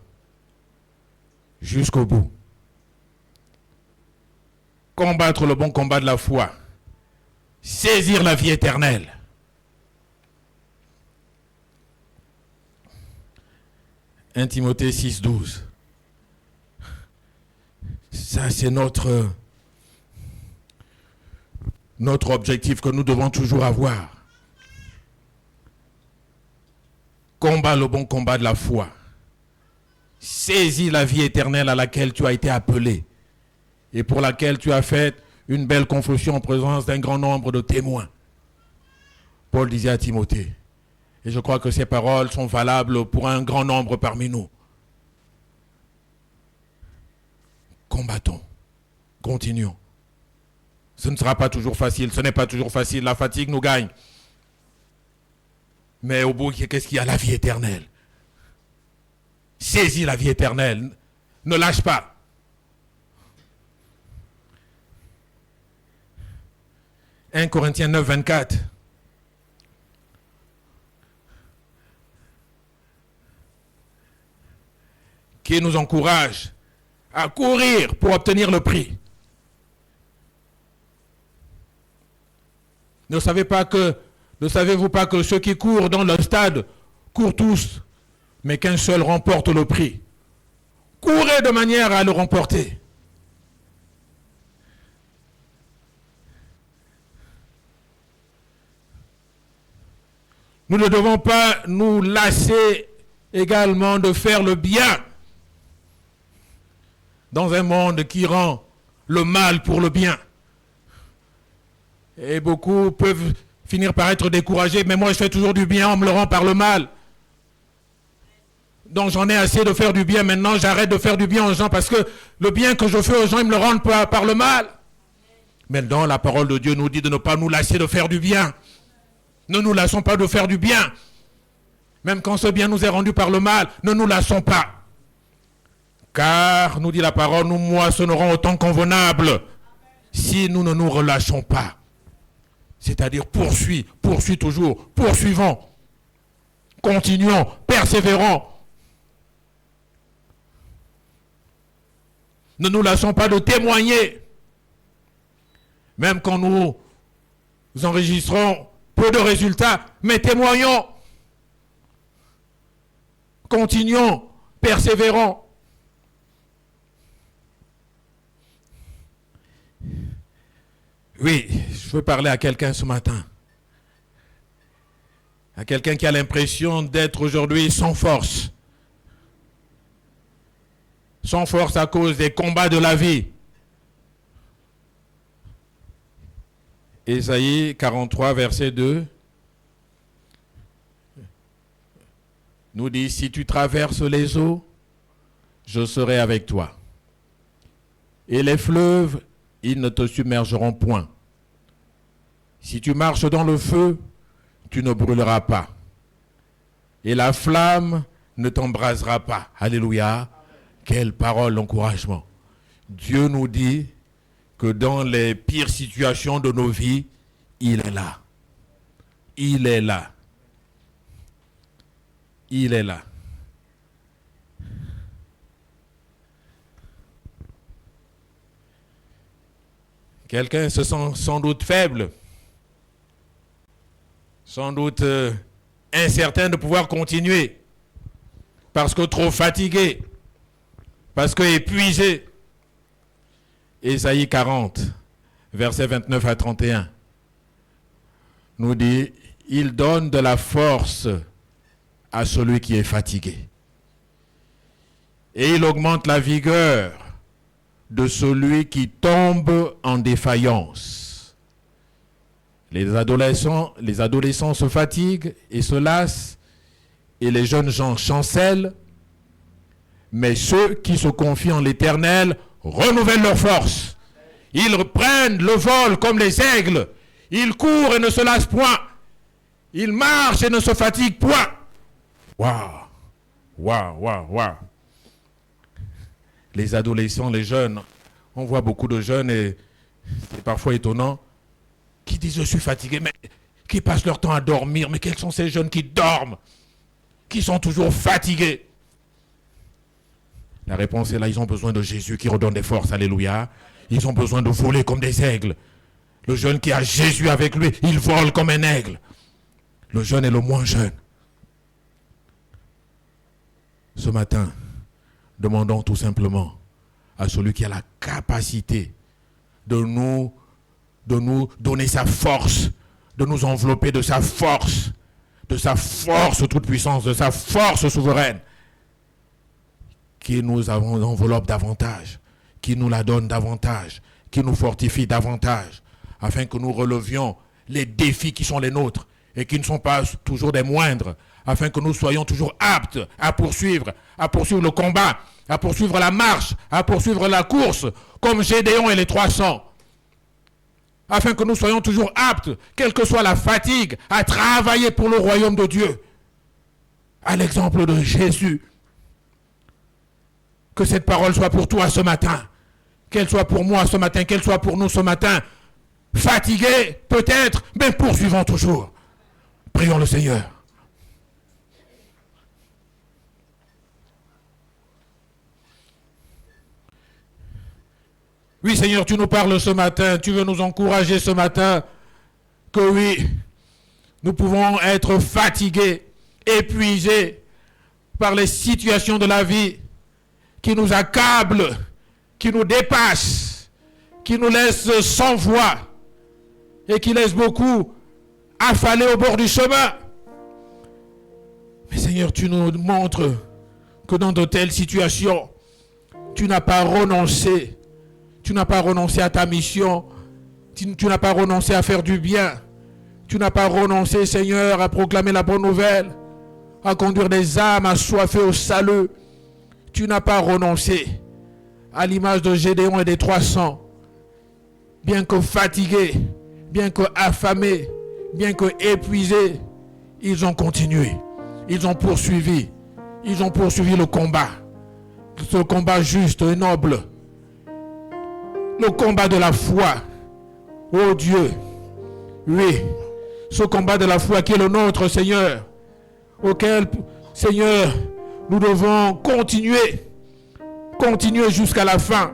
jusqu'au bout. Combattre le bon combat de la foi. Saisir la vie éternelle. « 1 Timothée 6, 12 » Ça, c'est notre objectif que nous devons toujours avoir. Combat le bon combat de la foi. Saisis la vie éternelle à laquelle tu as été appelé et pour laquelle tu as fait une belle confession en présence d'un grand nombre de témoins. Paul disait à Timothée, et je crois que ces paroles sont valables pour un grand nombre parmi nous. Combattons, continuons. Ce ne sera pas toujours facile, ce n'est pas toujours facile, la fatigue nous gagne. Mais au bout, qu'est-ce qu'il y a? La vie éternelle. Saisis la vie éternelle. Ne lâche pas. « 1 Corinthiens 9, 24 » qui nous encourage à courir pour obtenir le prix. Ne savez-vous pas que ceux qui courent dans le stade courent tous, mais qu'un seul remporte le prix? Courez de manière à le remporter. Nous ne devons pas nous lasser également de faire le bien dans un monde qui rend le mal pour le bien. Et beaucoup peuvent finir par être découragés, mais moi je fais toujours du bien, on me le rend par le mal. Donc j'en ai assez de faire du bien, maintenant j'arrête de faire du bien aux gens parce que le bien que je fais aux gens, ils me le rendent par le mal. Maintenant la parole de Dieu nous dit de ne pas nous lasser de faire du bien. Ne nous lassons pas de faire du bien. Même quand ce bien nous est rendu par le mal, ne nous lassons pas. Car, nous dit la parole, nous moissonnerons au temps convenable si nous ne nous relâchons pas. C'est-à-dire poursuis toujours, poursuivons, continuons, persévérons. Ne nous lassons pas de témoigner. Même quand nous enregistrons peu de résultats, mais témoignons. Continuons, persévérons. Oui, je veux parler à quelqu'un ce matin. À quelqu'un qui a l'impression d'être aujourd'hui sans force. Sans force à cause des combats de la vie. Ésaïe 43, verset 2. nous dit, si tu traverses les eaux, je serai avec toi. Et les fleuves, ils ne te submergeront point. Si tu marches dans le feu, tu ne brûleras pas. Et la flamme ne t'embrasera pas. Alléluia. Quelle parole d'encouragement. Dieu nous dit que dans les pires situations de nos vies, il est là. Il est là. Il est là. Quelqu'un se sent sans doute faible, sans doute incertain de pouvoir continuer, parce que trop fatigué, parce que épuisé. Ésaïe 40, versets 29 à 31, nous dit, il donne de la force à celui qui est fatigué. Et il augmente la vigueur de celui qui tombe en défaillance. Les adolescents se fatiguent et se lassent, et les jeunes gens chancellent, mais ceux qui se confient en l'Éternel renouvellent leur force. Ils prennent le vol comme les aigles. Ils courent et ne se lassent point. Ils marchent et ne se fatiguent point. Waouh! Waouh, waouh, waouh! Les adolescents, les jeunes, on voit beaucoup de jeunes et c'est parfois étonnant, qui disent je suis fatigué, mais qui passent leur temps à dormir. Mais quels sont ces jeunes qui dorment, qui sont toujours fatigués? La réponse est là, ils ont besoin de Jésus qui redonne des forces, alléluia. Ils ont besoin de voler comme des aigles. Le jeune qui a Jésus avec lui, il vole comme un aigle. Le jeune est le moins jeune. Ce matin, demandons tout simplement à celui qui a la capacité de nous donner sa force, de nous envelopper de sa force toute puissance, de sa force souveraine, qui nous enveloppe davantage, qui nous la donne davantage, qui nous fortifie davantage, afin que nous relevions les défis qui sont les nôtres et qui ne sont pas toujours des moindres, afin que nous soyons toujours aptes à poursuivre le combat, à poursuivre la marche, à poursuivre la course, comme Gédéon et les 300. Afin que nous soyons toujours aptes, quelle que soit la fatigue, à travailler pour le royaume de Dieu. À l'exemple de Jésus. Que cette parole soit pour toi ce matin. Qu'elle soit pour moi ce matin, qu'elle soit pour nous ce matin. Fatigués, peut-être, mais poursuivons toujours. Prions le Seigneur. Oui, Seigneur, tu nous parles ce matin, tu veux nous encourager ce matin, que oui, nous pouvons être fatigués, épuisés par les situations de la vie qui nous accablent, qui nous dépassent, qui nous laissent sans voix et qui laissent beaucoup affalés au bord du chemin. Mais Seigneur, tu nous montres que dans de telles situations, tu n'as pas renoncé. Tu n'as pas renoncé à ta mission. Tu n'as pas renoncé à faire du bien. Tu n'as pas renoncé, Seigneur, à proclamer la bonne nouvelle, à conduire des âmes assoiffées au salut. Tu n'as pas renoncé à l'image de Gédéon et des 300. Bien que fatigués, bien que affamés, bien que épuisés, ils ont continué. Ils ont poursuivi. Ils ont poursuivi le combat. Ce combat juste et noble. Le combat de la foi. Oh Dieu. Oui. Ce combat de la foi qui est le nôtre, Seigneur. Auquel, Seigneur, nous devons continuer. Continuer jusqu'à la fin.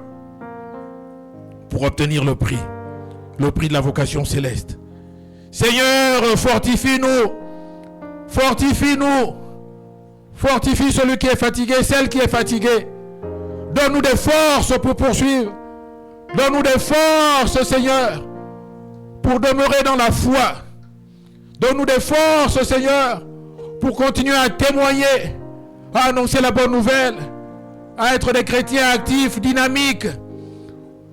Pour obtenir le prix. Le prix de la vocation céleste. Seigneur, fortifie-nous. Fortifie-nous. Fortifie celui qui est fatigué, celle qui est fatiguée. Donne-nous des forces pour poursuivre. Donne-nous des forces, Seigneur, pour demeurer dans la foi. Donne-nous des forces, Seigneur, pour continuer à témoigner, à annoncer la bonne nouvelle, à être des chrétiens actifs, dynamiques.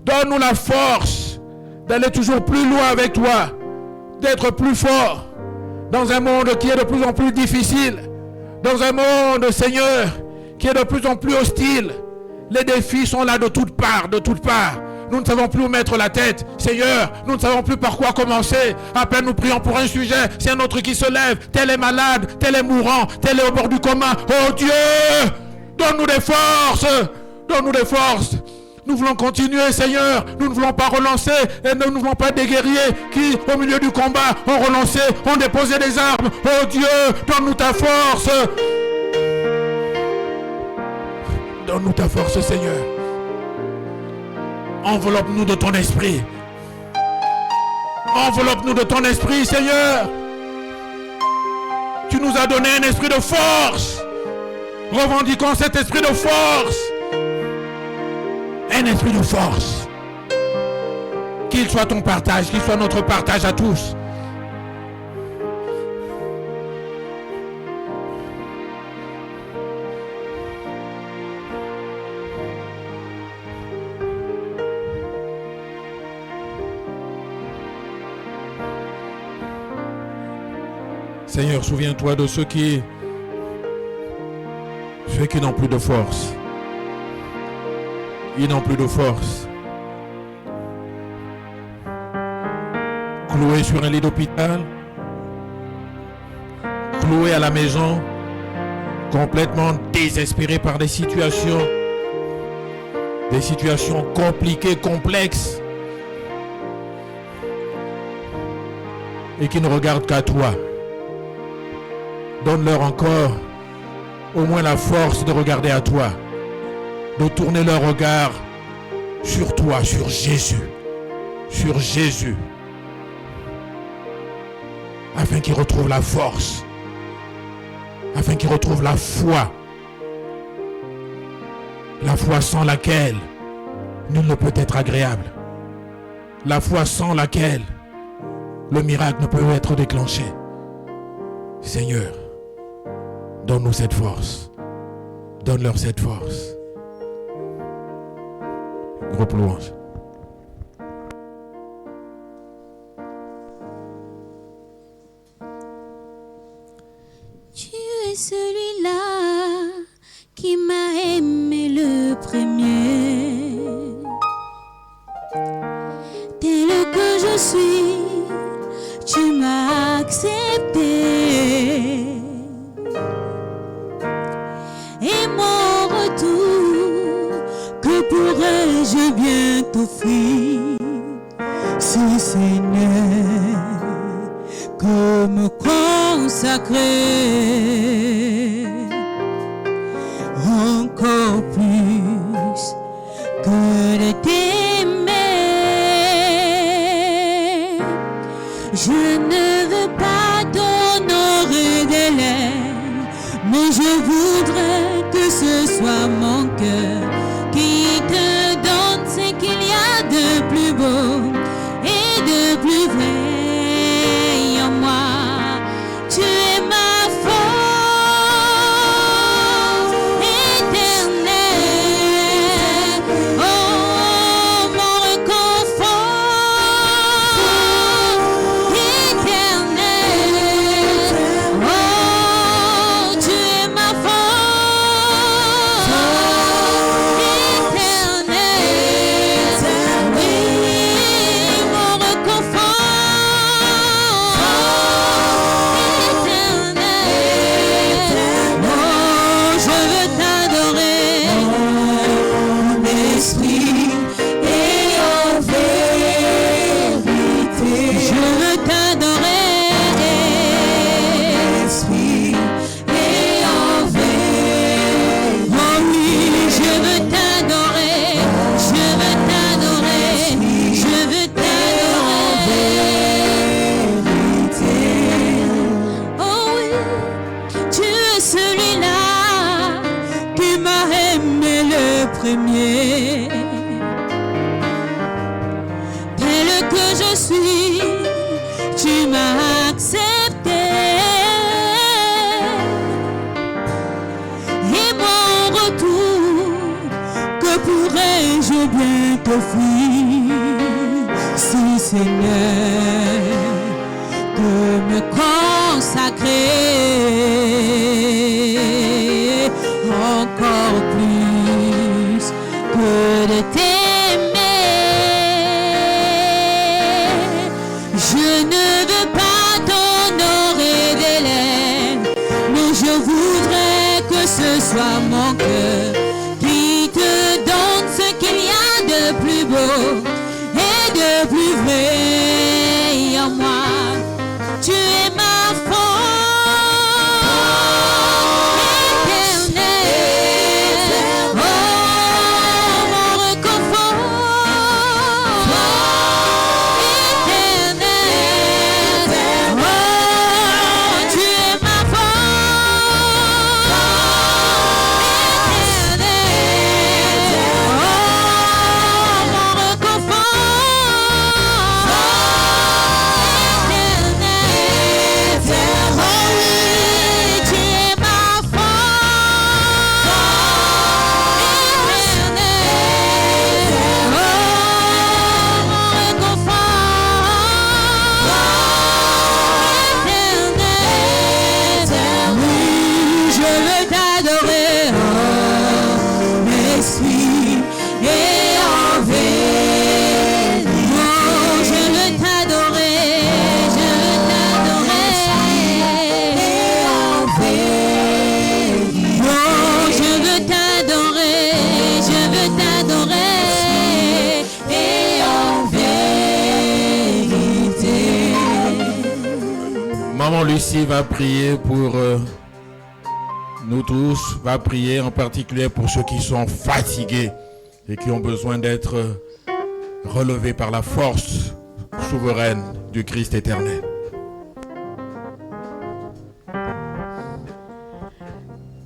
Donne-nous la force d'aller toujours plus loin avec toi, d'être plus fort dans un monde qui est de plus en plus difficile, Dans un monde, Seigneur, qui est de plus en plus hostile. Les défis sont là de toutes parts, de toutes parts. Nous ne savons plus où mettre la tête. Seigneur, nous ne savons plus par quoi commencer. À peine nous prions pour un sujet, c'est un autre qui se lève. Tel est malade, tel est mourant, tel est au bord du coma. Oh Dieu, donne-nous des forces. Donne-nous des forces. Nous voulons continuer, Seigneur. Nous ne voulons pas relancer et nous ne voulons pas des guerriers qui, au milieu du combat, ont relancé, ont déposé des armes. Oh Dieu, donne-nous ta force. Donne-nous ta force, Seigneur. Enveloppe-nous de ton esprit. Enveloppe-nous de ton esprit, Seigneur. Tu nous as donné un esprit de force. Revendiquons cet esprit de force. Un esprit de force. Qu'il soit ton partage, qu'il soit notre partage à tous. Seigneur, souviens-toi de ceux qui n'ont plus de force. Ils n'ont plus de force. Cloués sur un lit d'hôpital, cloués à la maison, complètement désespérés par des situations compliquées, complexes, et qui ne regardent qu'à toi. Donne-leur encore au moins la force de regarder à toi, de tourner leur regard sur toi, sur Jésus, afin qu'ils retrouvent la force, afin qu'ils retrouvent la foi sans laquelle nul ne peut être agréable, la foi sans laquelle le miracle ne peut être déclenché. Seigneur, donne-nous cette force. Donne-leur cette force. Groupe louange. Tu es celui-là qui m'a aimé le premier. Tel que je suis, tu m'as accepté. Et mon retour, que pourrais-je bien t'offrir, si Seigneur, que me consacrer encore plus que de t'aimer. Je ne veux pas t'honorer des lèvres, mais je voudrais que ce soit mon cœur qui te donne ce qu'il y a de plus beau et de plus vrai en moi. Tu es ma force éternelle, oh mon réconfort éternel, oh tu es ma force éternelle, oui mon réconfort éternel, oh je veux t'adorer en esprit et en vérité. Je veux t'adorer en esprit et en vérité. Oh oui, je veux t'adorer, je veux t'adorer, je veux t'adorer. Oh oui, tu es celui-là qui m'a aimé le premier. Tel que je suis, tu m'as accepté. Et mon retour, que pourrais-je bien t'offrir, si Seigneur, que me consacrer Je ne veux pas t'honorer des lèvres, mais je voudrais que ce soit mon cœur qui te donne ce qu'il y a de plus beau et de plus vrai en moi. Tu es ma force éternelle, oh mon réconfort éternel, oh tu es ma force éternelle, oh mon réconfort Maman Lucie va prier pour nous tous, va prier en particulier pour ceux qui sont fatigués et qui ont besoin d'être relevés par la force souveraine du Christ éternel.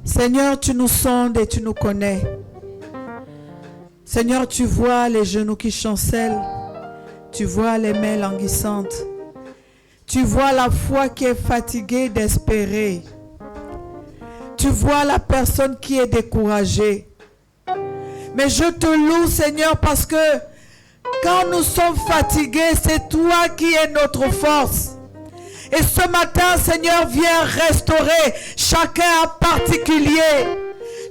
Seigneur, tu nous sondes et tu nous connais. Seigneur, tu vois les genoux qui chancellent. Tu vois les mains languissantes. Tu vois la foi qui est fatiguée d'espérer. Tu vois la personne qui est découragée. Mais je te loue, Seigneur, parce que quand nous sommes fatigués, c'est toi qui es notre force. Et ce matin, Seigneur, viens restaurer chacun en particulier.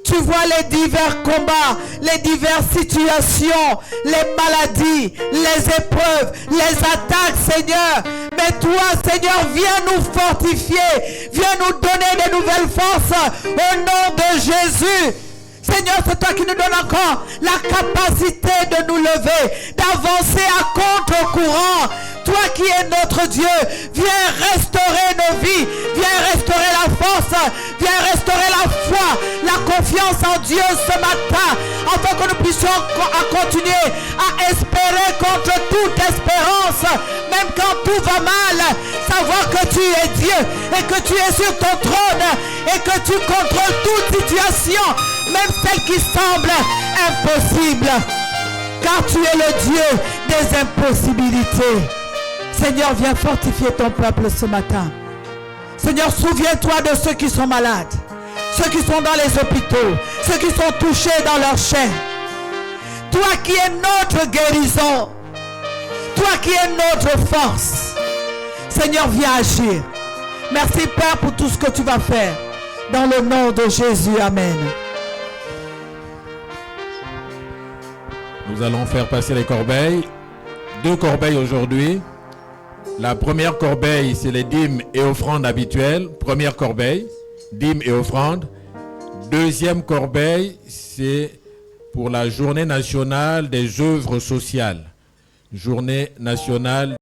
Tu vois les divers combats, les diverses situations, les maladies, les épreuves, les attaques, Seigneur. Mais toi, Seigneur, viens nous fortifier, viens nous donner de nouvelles forces au nom de Jésus. Seigneur, c'est toi qui nous donnes encore la capacité de nous lever, d'avancer à contre-courant. Toi qui es notre Dieu, viens restaurer nos vies, viens restaurer la force, viens restaurer la foi, la confiance en Dieu ce matin, afin que nous puissions continuer à espérer contre toute espérance, même quand tout va mal, savoir que tu es Dieu et que tu es sur ton trône et que tu contrôles toute situation, même celle qui semble impossible, car tu es le Dieu des impossibilités. Seigneur, viens fortifier ton peuple ce matin. Seigneur, souviens-toi de ceux qui sont malades, ceux qui sont dans les hôpitaux, ceux qui sont touchés dans leur chair. Toi qui es notre guérison, toi qui es notre force. Seigneur, viens agir. Merci Père pour tout ce que tu vas faire. Dans le nom de Jésus, Amen. Nous allons faire passer les corbeilles. 2 corbeilles aujourd'hui. La première corbeille, c'est les dîmes et offrandes habituelles. Première corbeille, dîmes et offrandes. Deuxième corbeille, c'est pour la journée nationale des œuvres sociales. Journée nationale